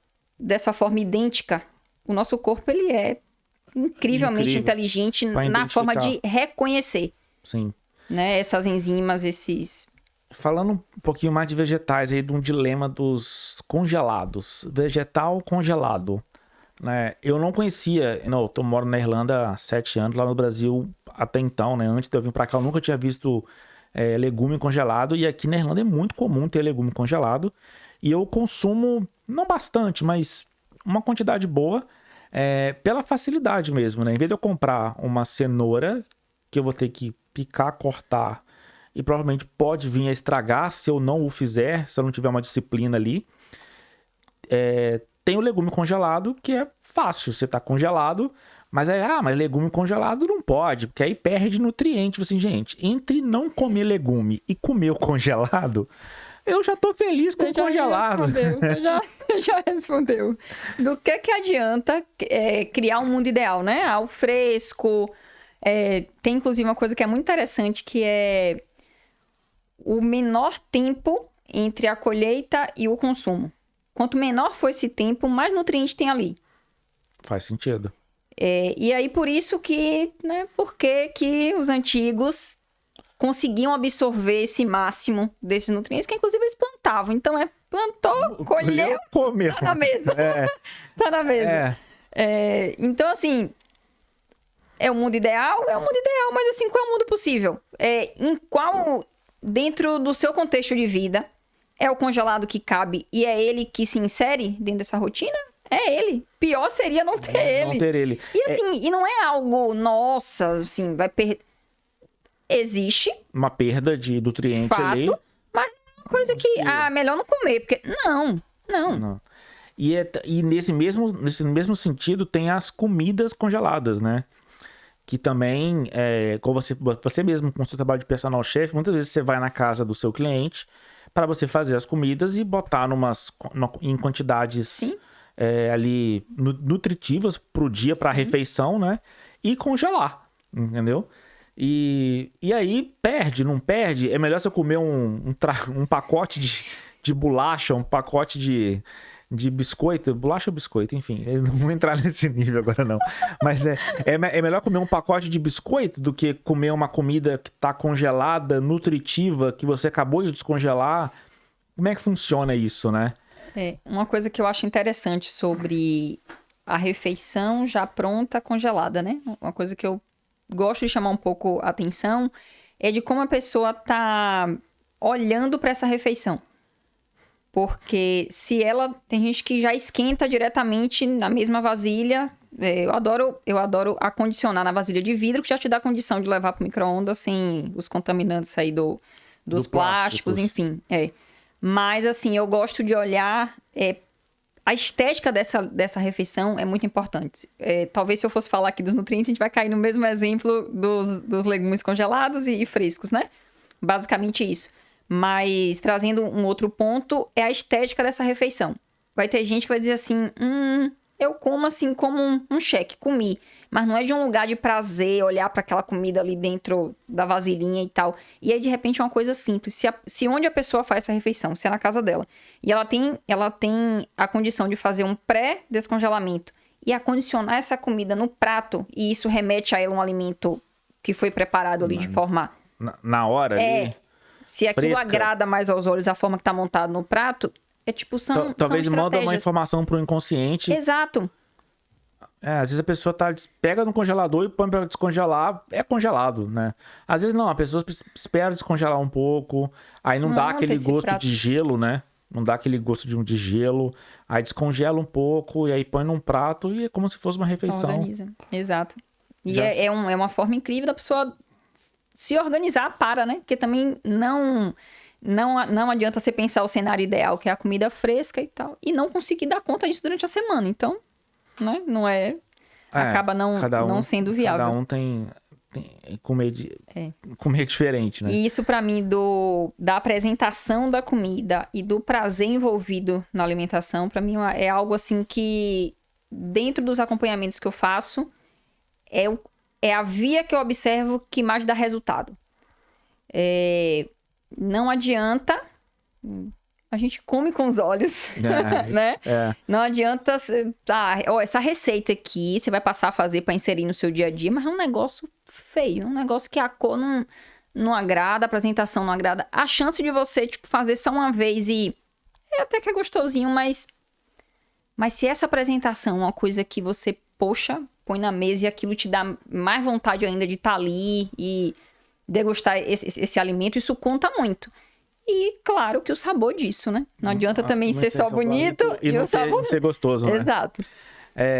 forma idêntica, o nosso corpo ele é incrivelmente inteligente na forma de reconhecer. Sim. Né, essas enzimas, Falando um pouquinho mais de vegetais aí, de um dilema dos congelados. Vegetal congelado. Né? Eu não conhecia... Não, eu moro na Irlanda há 7 anos, lá no Brasil até então, né? Antes de eu vir pra cá, eu nunca tinha visto legume congelado. E aqui na Irlanda é muito comum ter legume congelado. E eu consumo, não bastante, mas uma quantidade boa, pela facilidade mesmo, né? Em vez de eu comprar uma cenoura, que eu vou ter que picar, cortar e provavelmente pode vir a estragar se eu não o fizer, se eu não tiver uma disciplina ali. Tem o legume congelado, que é fácil, você tá congelado, mas mas legume congelado não pode, porque aí perde nutriente. Assim, gente, entre não comer legume e comer o congelado, eu já tô feliz com o congelado. Você já respondeu. Do que adianta criar um mundo ideal, né? Ao fresco. Tem, inclusive, uma coisa que é muito interessante, que é o menor tempo entre a colheita e o consumo. Quanto menor for esse tempo, mais nutriente tem ali. Faz sentido. E aí, por isso que, né? Porque que os antigos conseguiam absorver esse máximo desses nutrientes, que inclusive eles plantavam. Então, plantou, colheu, comeu. Tá na mesa. Tá na mesa. Então, assim, é o mundo ideal? É o mundo ideal, mas assim, qual é o mundo possível? Dentro do seu contexto de vida, é o congelado que cabe e é ele que se insere dentro dessa rotina? É ele. Pior seria não ter ele. Não ter ele. E assim, e não é algo, nossa, assim, vai perder. Existe. Uma perda de nutriente fato, ali. Mas é uma coisa que, melhor não comer, porque... Não. E nesse mesmo sentido, tem as comidas congeladas, né? Que também, como você mesmo, com o seu trabalho de personal chef, muitas vezes você vai na casa do seu cliente para você fazer as comidas e botar em quantidades ali nutritivas pro dia, pra refeição, né? E congelar, entendeu? E aí, não perde? É melhor você comer um pacote de bolacha, um pacote de biscoito, bolacha ou biscoito, enfim, eu não vou entrar nesse nível agora não, mas é melhor comer um pacote de biscoito do que comer uma comida que tá congelada, nutritiva, que você acabou de descongelar. Como é que funciona isso, né? Uma coisa que eu acho interessante sobre a refeição já pronta, congelada, né? Uma coisa que eu gosto de chamar um pouco a atenção é de como a pessoa tá olhando para essa refeição. Porque tem gente que já esquenta diretamente na mesma vasilha. Eu adoro acondicionar na vasilha de vidro, que já te dá a condição de levar para o micro-ondas sem os contaminantes aí dos plásticos, enfim. Mas, assim, eu gosto de olhar... a estética dessa refeição é muito importante. Talvez se eu fosse falar aqui dos nutrientes, a gente vai cair no mesmo exemplo dos legumes congelados e frescos, né? Basicamente isso. Mas, trazendo um outro ponto, é a estética dessa refeição. Vai ter gente que vai dizer assim, eu como assim como um cheque, comi. Mas não é de um lugar de prazer olhar para aquela comida ali dentro da vasilhinha e tal. E aí, de repente, é uma coisa simples. Se onde a pessoa faz essa refeição, se é na casa dela, e ela tem a condição de fazer um pré-descongelamento e acondicionar essa comida no prato, e isso remete a ela um alimento que foi preparado ali de forma... Na hora ali... Se aquilo fresca. Agrada mais aos olhos a forma que tá montado no prato, são talvez são manda uma informação pro inconsciente. Exato. Às vezes a pessoa pega no congelador e põe pra descongelar, é congelado, né? Às vezes não, a pessoa espera descongelar um pouco, aí não dá aquele gosto de gelo, né? Não dá aquele gosto de gelo, aí descongela um pouco e aí põe num prato e é como se fosse uma refeição. Organiza. Exato. E é uma forma incrível da pessoa se organizar né? Porque também não adianta você pensar o cenário ideal, que é a comida fresca e tal, e não conseguir dar conta disso durante a semana. Então, né? Não acaba não sendo viável. Cada um tem comer diferente, né? E isso, pra mim, da apresentação da comida e do prazer envolvido na alimentação, pra mim é algo assim que, dentro dos acompanhamentos que eu faço, é a via que eu observo que mais dá resultado. Não adianta... A gente come com os olhos, né? Não adianta... essa receita aqui, você vai passar a fazer para inserir no seu dia a dia, mas é um negócio feio. Um negócio que a cor não agrada, a apresentação não agrada. A chance de você, fazer só uma vez e... até que é gostosinho, mas se essa apresentação é uma coisa que você, põe na mesa e aquilo te dá mais vontade ainda de estar ali e degustar esse alimento, isso conta muito. E claro que o sabor disso, né? Não adianta também ser só bonito e o sabor... ser gostoso, né? Exato.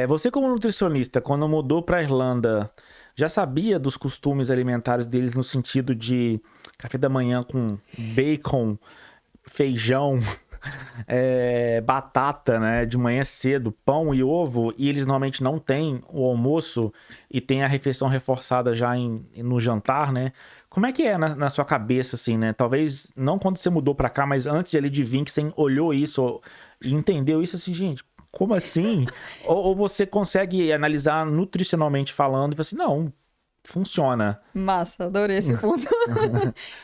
Você como nutricionista, quando mudou para a Irlanda, já sabia dos costumes alimentares deles no sentido de café da manhã com bacon, feijão, batata, né? De manhã cedo, pão e ovo, e eles normalmente não têm o almoço e tem a refeição reforçada já no jantar, né? Como é que é na sua cabeça, assim, né? Talvez não quando você mudou pra cá, mas antes ali de vir, que você olhou isso e entendeu isso, assim, gente, como assim? ou você consegue analisar nutricionalmente falando e falar assim, não, funciona. Massa, adorei esse ponto.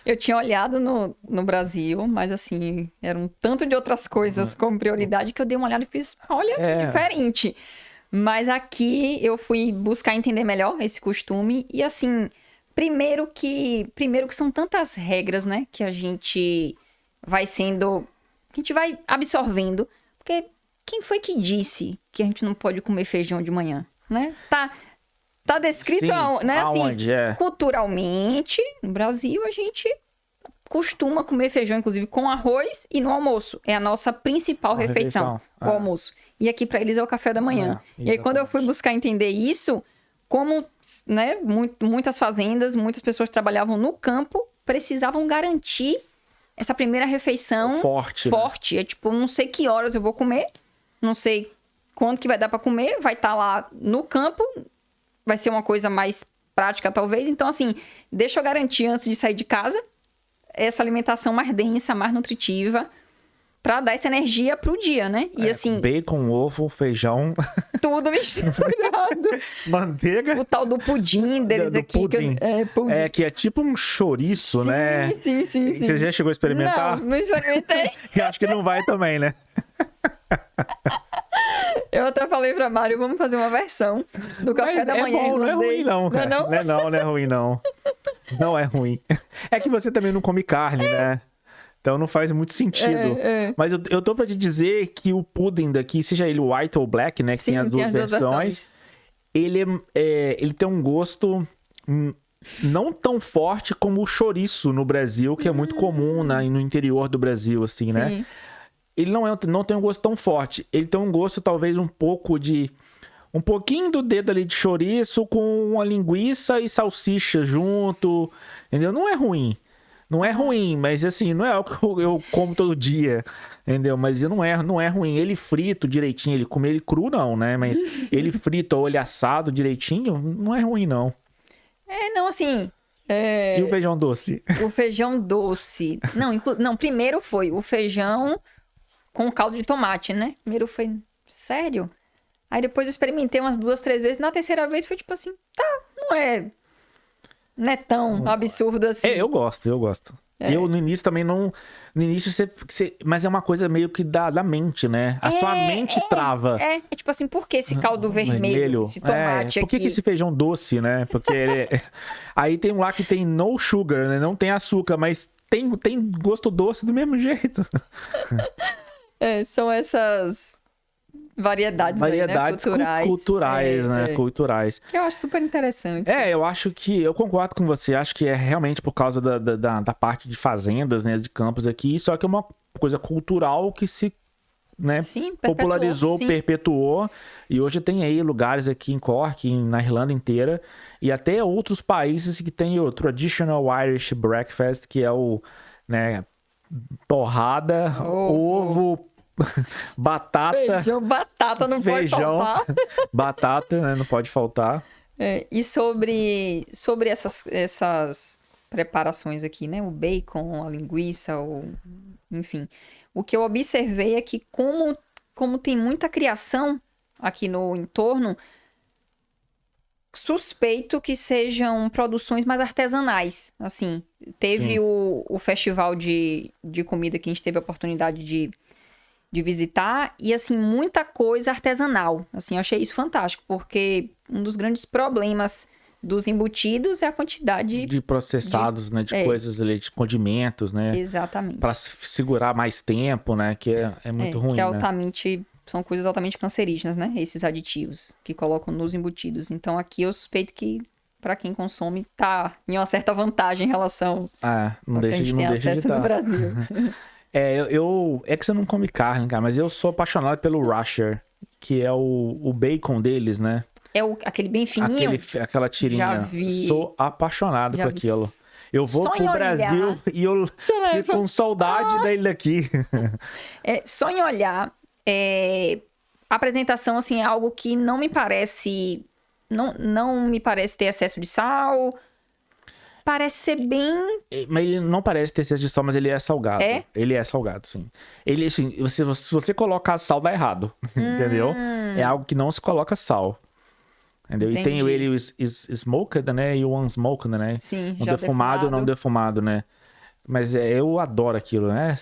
Eu tinha olhado no Brasil, mas assim, era um tanto de outras coisas como prioridade que eu dei uma olhada e fiz, olha, diferente. Mas aqui eu fui buscar entender melhor esse costume e assim, primeiro que são tantas regras, né, que a gente vai absorvendo, porque quem foi que disse que a gente não pode comer feijão de manhã, né? Tá descrito, sim, né? aonde, assim, culturalmente, no Brasil, a gente costuma comer feijão, inclusive, com arroz e no almoço. É a nossa principal refeição, o almoço. E aqui, para eles, é o café da manhã. E aí, quando eu fui buscar entender isso, como, né, muitas fazendas, muitas pessoas trabalhavam no campo, precisavam garantir essa primeira refeição forte. Né? É tipo, não sei que horas eu vou comer, não sei quanto que vai dar para comer, vai estar lá no campo, vai ser uma coisa mais prática, talvez. Então, assim, deixa eu garantir antes de sair de casa essa alimentação mais densa, mais nutritiva, para dar essa energia pro dia, né? E assim... Bacon, ovo, feijão... Tudo misturado. Manteiga. O tal do pudim deles do aqui. Pudim. Pudim. Que é tipo um chouriço, sim, né? Sim. Você já chegou a experimentar? Não experimentei. Eu acho que não vai também, né? Eu até falei pra Mário, vamos fazer uma versão do café da manhã bom, não é ruim não, cara. Não é ruim não. Não é ruim. É que você também não come carne, né? Então não faz muito sentido. Mas eu tô pra te dizer que o pudim daqui, seja ele white ou black, né? Que sim, tem as duas versões. Ele tem um gosto não tão forte como o chouriço no Brasil, que é muito comum no interior do Brasil, assim, né? Ele não tem um gosto tão forte. Ele tem um gosto, talvez, um pouquinho do dedo ali de chouriço com uma linguiça e salsicha junto, entendeu? Não é ruim. Não é ruim, mas assim, não é algo que eu como todo dia, entendeu? Mas não é ruim. Ele frito direitinho, comer ele cru não, né? Mas ele frito ou ele assado direitinho, não é ruim não. Não, assim... E o feijão doce? O feijão doce... Não, primeiro foi o feijão com caldo de tomate, né? Primeiro foi... Sério? Aí depois eu experimentei umas 2, 3 vezes. Na terceira vez foi tipo assim... Não é tão absurdo assim. Eu gosto. Eu no início também não... No início mas é uma coisa meio que da mente, né? A sua mente trava. É tipo assim, por que esse caldo vermelho? Esse tomate por que esse feijão doce, né? Porque aí tem um lá que tem no sugar, né? Não tem açúcar, mas tem gosto doce do mesmo jeito. São essas variedades aí, né? Culturais, né? Culturais. Que eu acho super interessante. Eu acho que... Eu concordo com você. Acho que é realmente por causa da parte de fazendas, né? De campos aqui. Só que é uma coisa cultural que se... Né, popularizou, perpetuou. E hoje tem aí lugares aqui em Cork, na Irlanda inteira. E até outros países que tem o Traditional Irish Breakfast, que é o... né, torrada, ovo... batata. Batata não pode faltar. Batata, né? Não pode faltar. E sobre essas preparações aqui, né? O bacon, a linguiça, enfim. O que eu observei é que como tem muita criação aqui no entorno, suspeito que sejam produções mais artesanais. Assim, teve o festival de comida que a gente teve a oportunidade de visitar, e assim, muita coisa artesanal. Assim, eu achei isso fantástico, porque um dos grandes problemas dos embutidos é a quantidade de processados, né, de coisas ali, de condimentos, né? Exatamente. Para segurar mais tempo, né, que é muito ruim, que são coisas altamente cancerígenas, né? Esses aditivos que colocam nos embutidos. Então, aqui eu suspeito que para quem consome tá em uma certa vantagem em relação não ao que a gente tem acesso no Brasil. É que você não come carne, cara, mas eu sou apaixonado pelo Rasher, que é o bacon deles, né? Aquele bem fininho? Aquela tirinha. Já vi. Sou apaixonado por aquilo. Eu vou Só em pro olhar. Brasil e eu Você leva. fico com saudade dele aqui. Só em olhar, a apresentação, assim, é algo que não me parece... Não me parece ter excesso de sal. Parece ser bem... Mas ele não parece ter excesso de sal, mas ele é salgado. É? Ele é salgado, sim. Ele, assim, se você colocar sal, dá errado. Entendeu? É algo que não se coloca sal. Entendeu? E tem Entendi. ele o smoked, né? E o unsmoked, né? Sim, Um já defumado e não defumado, né? Mas eu adoro aquilo, né?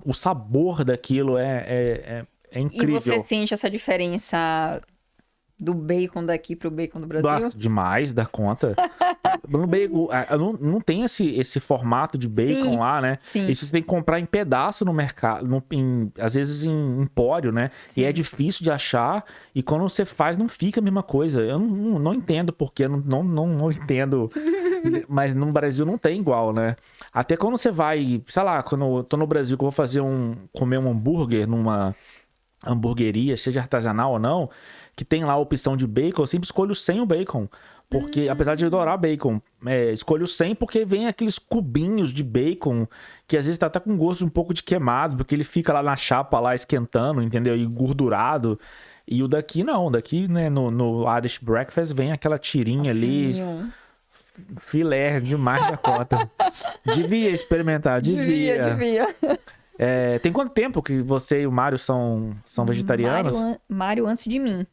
O sabor daquilo é incrível. E você sente essa diferença do bacon daqui pro bacon do Brasil? Gosto demais da conta. No bacon, não tem esse formato de bacon Sim, lá, né? sim. Isso você tem que comprar em pedaço no mercado, às vezes em empório, né? Sim. E é difícil de achar. E quando você faz, não fica a mesma coisa. Eu não entendo porque, não entendo. Mas no Brasil não tem igual, né? Até quando você vai, sei lá, quando eu tô no Brasil que eu vou comer um hambúrguer numa hamburgueria, seja artesanal ou não, que tem lá a opção de bacon, eu sempre escolho sem o bacon. Porque, apesar de eu adorar bacon, escolho sem porque vem aqueles cubinhos de bacon que às vezes tá até com gosto um pouco de queimado, porque ele fica lá na chapa, lá esquentando, entendeu? E gordurado. E o daqui não, daqui, né, no Irish Breakfast vem aquela tirinha ali, filé demais da conta. Devia experimentar, devia. Tem quanto tempo que você e o Mário são vegetarianos? Mário antes de mim.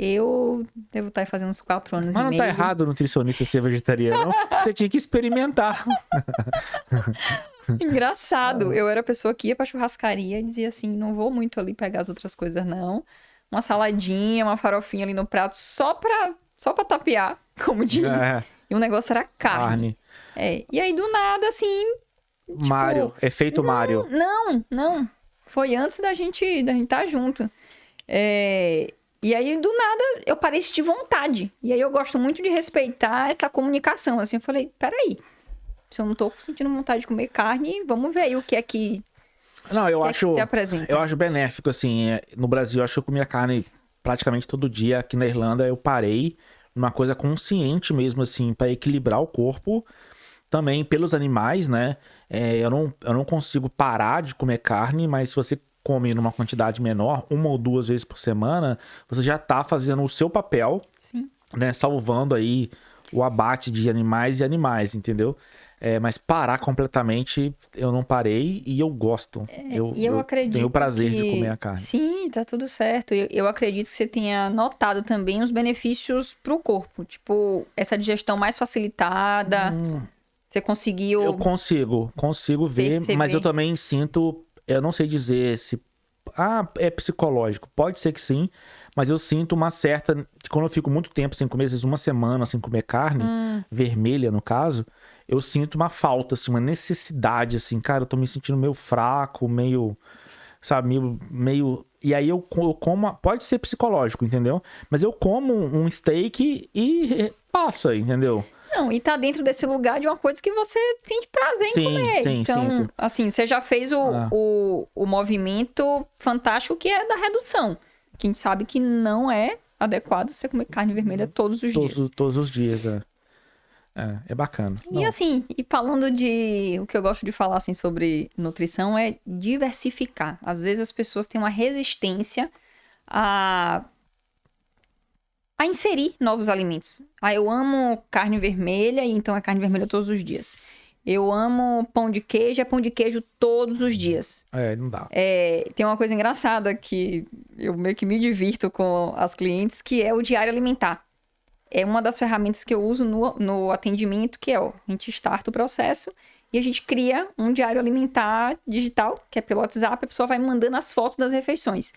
Eu devo estar fazendo uns 4 anos Mas e não meio. tá errado o nutricionista ser vegetariano, não. Você tinha que experimentar. Engraçado. Eu era a pessoa que ia pra churrascaria e dizia assim, não vou muito ali pegar as outras coisas, não. Uma saladinha, uma farofinha ali no prato, só pra tapear, como diz. E o negócio era carne. E aí, do nada, assim... Mário, efeito Mário. Não. Foi antes da gente estar junto. E aí, do nada, eu parei de sentir vontade. E aí, eu gosto muito de respeitar essa comunicação. Assim, eu falei, peraí. Se eu não tô sentindo vontade de comer carne, vamos ver aí o que é que... Não, eu acho... que se apresenta. Eu acho benéfico, assim. No Brasil, eu acho que eu comia carne praticamente todo dia. Aqui na Irlanda, eu parei numa coisa consciente mesmo, assim, pra equilibrar o corpo. Também pelos animais, né? Eu não consigo parar de comer carne, mas se você come numa quantidade menor, 1 ou 2 vezes por semana, você já tá fazendo o seu papel, Sim. né? Salvando aí o abate de animais e animais, entendeu? Mas parar completamente, eu não parei e eu gosto. Eu acredito tenho o prazer de comer a carne. Sim, tá tudo certo. Eu acredito que você tenha notado também os benefícios pro corpo. Tipo, essa digestão mais facilitada. Você conseguiu... Eu consigo ver, perceber. mas eu também sinto... Eu não sei dizer se... é psicológico. Pode ser que sim, mas eu sinto uma certa... Quando eu fico muito tempo sem comer, às vezes uma semana sem comer carne, vermelha no caso, eu sinto uma falta, assim, uma necessidade, assim. Cara, eu tô me sentindo meio fraco, meio... Sabe, meio... E aí eu como... Pode ser psicológico, entendeu? Mas eu como um steak e passa, entendeu? Não, e tá dentro desse lugar de uma coisa que você sente prazer em comer. Sim, então, sinto. assim, você já fez o movimento fantástico que é da redução. Que a gente sabe que não é adequado você comer carne vermelha todos os dias. Todos os dias, é bacana. E assim, e falando de... O que eu gosto de falar, assim, sobre nutrição é diversificar. Às vezes as pessoas têm uma resistência a inserir novos alimentos. Eu amo carne vermelha, e então é carne vermelha todos os dias. Eu amo pão de queijo, é pão de queijo todos os dias. Não dá. Tem uma coisa engraçada que eu meio que me divirto com as clientes, que é o diário alimentar. É uma das ferramentas que eu uso no atendimento, que a gente starta o processo e a gente cria um diário alimentar digital, que é pelo WhatsApp, a pessoa vai mandando as fotos das refeições.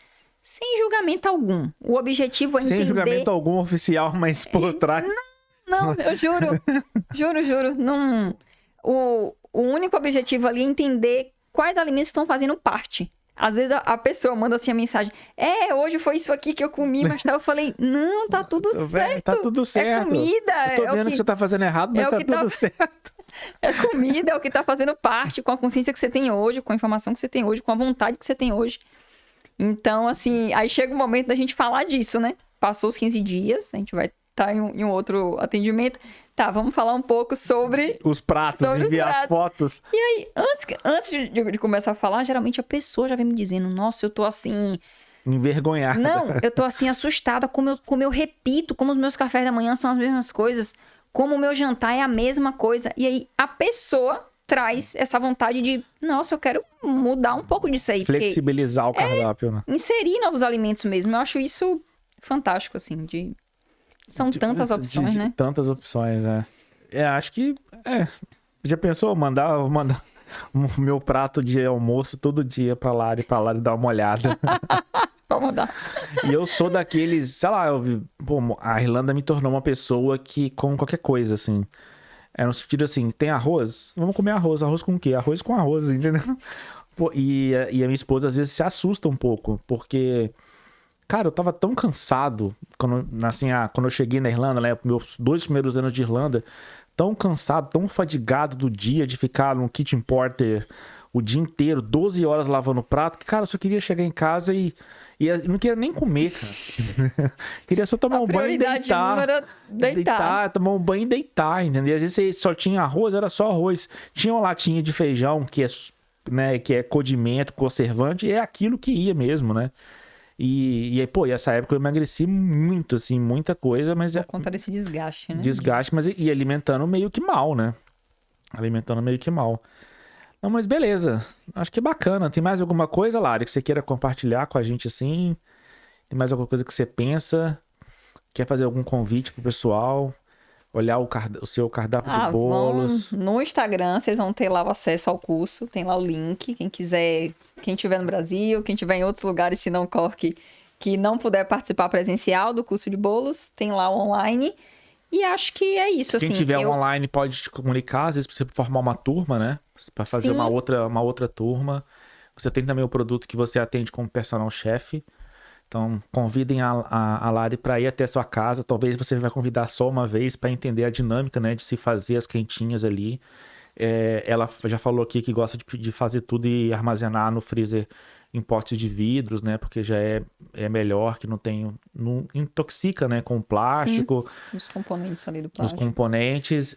Sem julgamento algum. O objetivo é entender... Sem julgamento algum oficial, mas por trás... Não, eu juro. Juro. Não... O único objetivo ali é entender quais alimentos estão fazendo parte. Às vezes a pessoa manda assim a mensagem: hoje foi isso aqui que eu comi, mas eu falei, não, tá tudo certo. Tá tudo certo. É comida. Eu tô vendo que você tá fazendo errado, mas tá tudo certo. É comida, é o que tá fazendo parte, com a consciência que você tem hoje, com a informação que você tem hoje, com a vontade que você tem hoje. Então, assim, aí chega o momento da gente falar disso, né? Passou os 15 dias, a gente vai tá em um outro atendimento. Tá, vamos falar um pouco sobre... Os pratos, enviar as fotos. E aí, antes de começar a falar, geralmente a pessoa já vem me dizendo, nossa, eu tô assim... Envergonhada. Não, eu tô assim, assustada, como eu repito, como os meus cafés da manhã são as mesmas coisas, como o meu jantar é a mesma coisa. E aí, a pessoa traz essa vontade de, nossa, eu quero mudar um pouco disso aí. Flexibilizar o cardápio, né? Inserir novos alimentos mesmo. Eu acho isso fantástico, assim, São tantas opções, né? Tantas opções, né? Acho que... Já pensou mandar o meu prato de almoço todo dia pra Lari dar uma olhada? Vamos mandar. E eu sou daqueles... Sei lá, a Irlanda me tornou uma pessoa que come qualquer coisa, assim. É no sentido assim, tem arroz? Vamos comer arroz. Arroz com o quê? Arroz com arroz, entendeu? E a minha esposa às vezes se assusta um pouco, porque... Cara, eu tava tão cansado quando eu cheguei na Irlanda, né? Meus 2 primeiros anos de Irlanda, tão cansado, tão fadigado do dia de ficar no kitchen porter o dia inteiro, 12 horas lavando prato, que, cara, eu só queria chegar em casa e não queria nem comer, cara. Queria só tomar um banho e deitar. Deitar, tomar um banho e deitar, entendeu? Às vezes só tinha arroz, era só arroz. Tinha uma latinha de feijão, que é condimento, conservante, e é aquilo que ia mesmo, né? E essa época eu emagreci muito, assim, muita coisa, mas... Por conta desse desgaste, né? Desgaste, mas e alimentando meio que mal, né? Não, mas beleza. Acho que é bacana. Tem mais alguma coisa, Lari, que você queira compartilhar com a gente, assim? Tem mais alguma coisa que você pensa? Quer fazer algum convite pro pessoal? Olhar o seu cardápio de bolos? No Instagram, vocês vão ter lá o acesso ao curso. Tem lá o link. Quem quiser, quem estiver no Brasil, quem estiver em outros lugares, se não Cork, que não puder participar presencial do curso de bolos, tem lá o online. E acho que é isso, Quem tiver online pode te comunicar, às vezes pra você formar uma turma, né? Pra fazer uma outra turma. Você tem também o produto que você atende como personal chef. Então, convidem a Lari para ir até a sua casa. Talvez você vai convidar só uma vez para entender a dinâmica, né? De se fazer as quentinhas ali. Ela já falou aqui que gosta de fazer tudo e armazenar no freezer em potes de vidros, né? Porque já é melhor, que não intoxica, né? Com plástico. Sim, os componentes ali do plástico. Os componentes.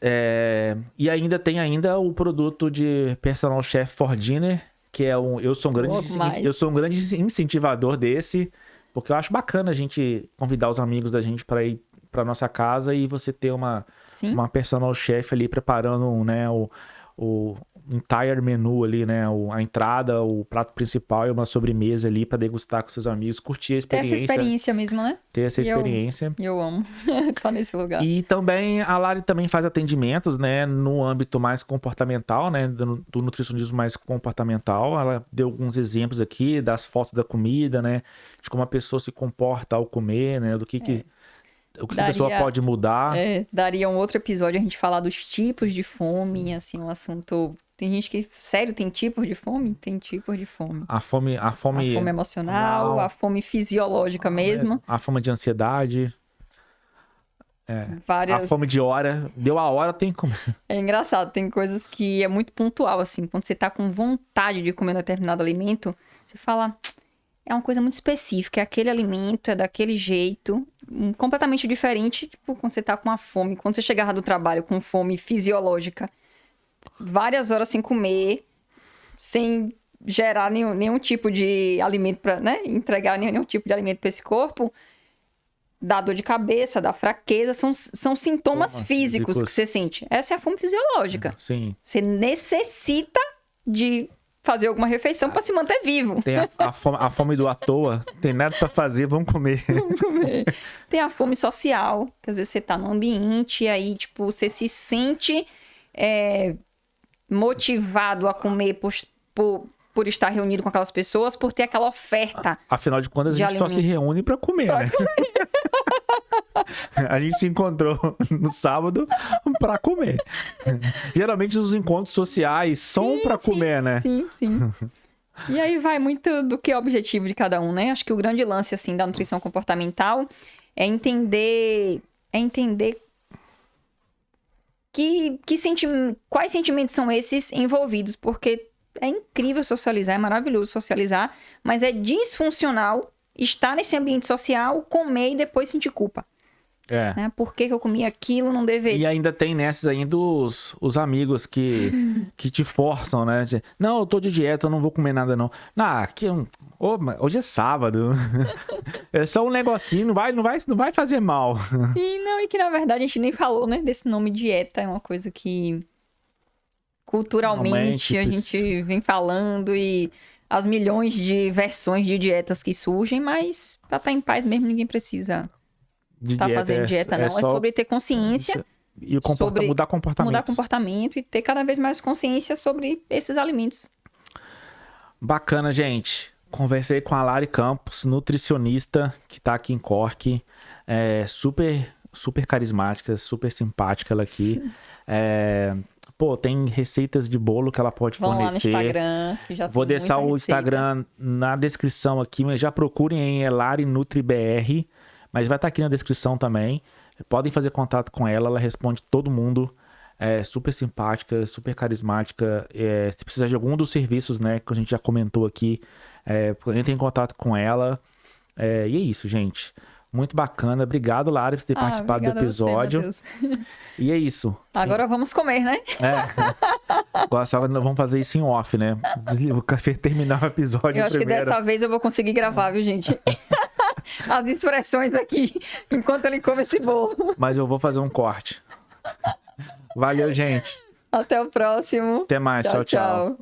E ainda tem o produto de Personal Chef for Dinner, que é eu sou um grande incentivador desse, porque eu acho bacana a gente convidar os amigos da gente para ir para nossa casa e você ter uma personal chef ali preparando, né, o entire menu ali, né, a entrada, o prato principal e uma sobremesa ali para degustar com seus amigos, curtir a experiência. Ter essa experiência mesmo, né? Ter essa experiência. Eu amo estar nesse lugar. E também, a Lari também faz atendimentos, né, no âmbito mais comportamental, né, do nutricionismo mais comportamental. Ela deu alguns exemplos aqui das fotos da comida, né, de como a pessoa se comporta ao comer, né, o que a pessoa pode mudar. Daria um outro episódio a gente falar dos tipos de fome, assim, um assunto... Tem gente que, sério, tem tipos de fome? Tem tipos de fome. A fome emocional, a fome fisiológica mesmo. A fome de ansiedade. Várias... A fome de hora. Deu a hora, tem que comer. É engraçado, tem coisas que é muito pontual, assim. Quando você tá com vontade de comer um determinado alimento, você fala... É uma coisa muito específica, é aquele alimento, é daquele jeito, completamente diferente, tipo, quando você tá com uma fome. Quando você chegava do trabalho com fome fisiológica, várias horas sem comer, sem gerar nenhum tipo de alimento para, né, entregar nenhum tipo de alimento para esse corpo, dá dor de cabeça, dá fraqueza, são sintomas físicos que você sente. Essa é a fome fisiológica. Sim. Você necessita de fazer alguma refeição para se manter vivo. Tem a fome do à toa, tem nada para fazer, vamos comer. Vamos comer. Tem a fome social, que às vezes você tá num ambiente e aí, tipo, você se sente motivado a comer por estar reunido com aquelas pessoas, por ter aquela oferta. Afinal de contas, a gente só se reúne para comer, né? A gente se encontrou no sábado para comer. Geralmente os encontros sociais são para comer, né? Sim. E aí vai muito do que é o objetivo de cada um, né? Acho que o grande lance, assim, da nutrição comportamental é entender quais sentimentos são esses envolvidos, porque é incrível socializar, é maravilhoso socializar, mas é disfuncional estar nesse ambiente social, comer e depois sentir culpa. É. Né? Por que eu comi aquilo, não deveria. E ainda tem nessas ainda os amigos que te forçam, né? Não, eu tô de dieta, eu não vou comer nada, não. Hoje é sábado. É só um negocinho, não vai fazer mal. E que na verdade a gente nem falou, né? Desse nome dieta. É uma coisa que culturalmente a gente vem falando e as milhões de versões de dietas que surgem, mas pra estar em paz mesmo ninguém precisa estar fazendo dieta, não. É sobre ter consciência e sobre mudar comportamento e ter cada vez mais consciência sobre esses alimentos. Bacana, gente. Conversei com a Lari Campos, nutricionista, que tá aqui em Cork. Super, super carismática, super simpática ela aqui. Tem receitas de bolo que ela pode fornecer. Lá no Instagram, que já Vou deixar o Instagram na descrição aqui, mas já procurem em Lari NutriBR, mas vai estar aqui na descrição também. Podem fazer contato com ela, ela responde todo mundo. É super simpática, super carismática. Se precisar de algum dos serviços, né, que a gente já comentou aqui, entre em contato com ela. E é isso, gente. Muito bacana. Obrigado, Lari, por ter participado do episódio. Você, meu Deus. E é isso. Agora vamos comer, né? Agora só vamos fazer isso em off, né? O café terminar o episódio Eu acho primeiro. que dessa vez eu vou conseguir gravar, viu, gente? As expressões aqui, enquanto ele come esse bolo. Mas eu vou fazer um corte. Valeu, gente. Até o próximo. Até mais. Tchau, tchau.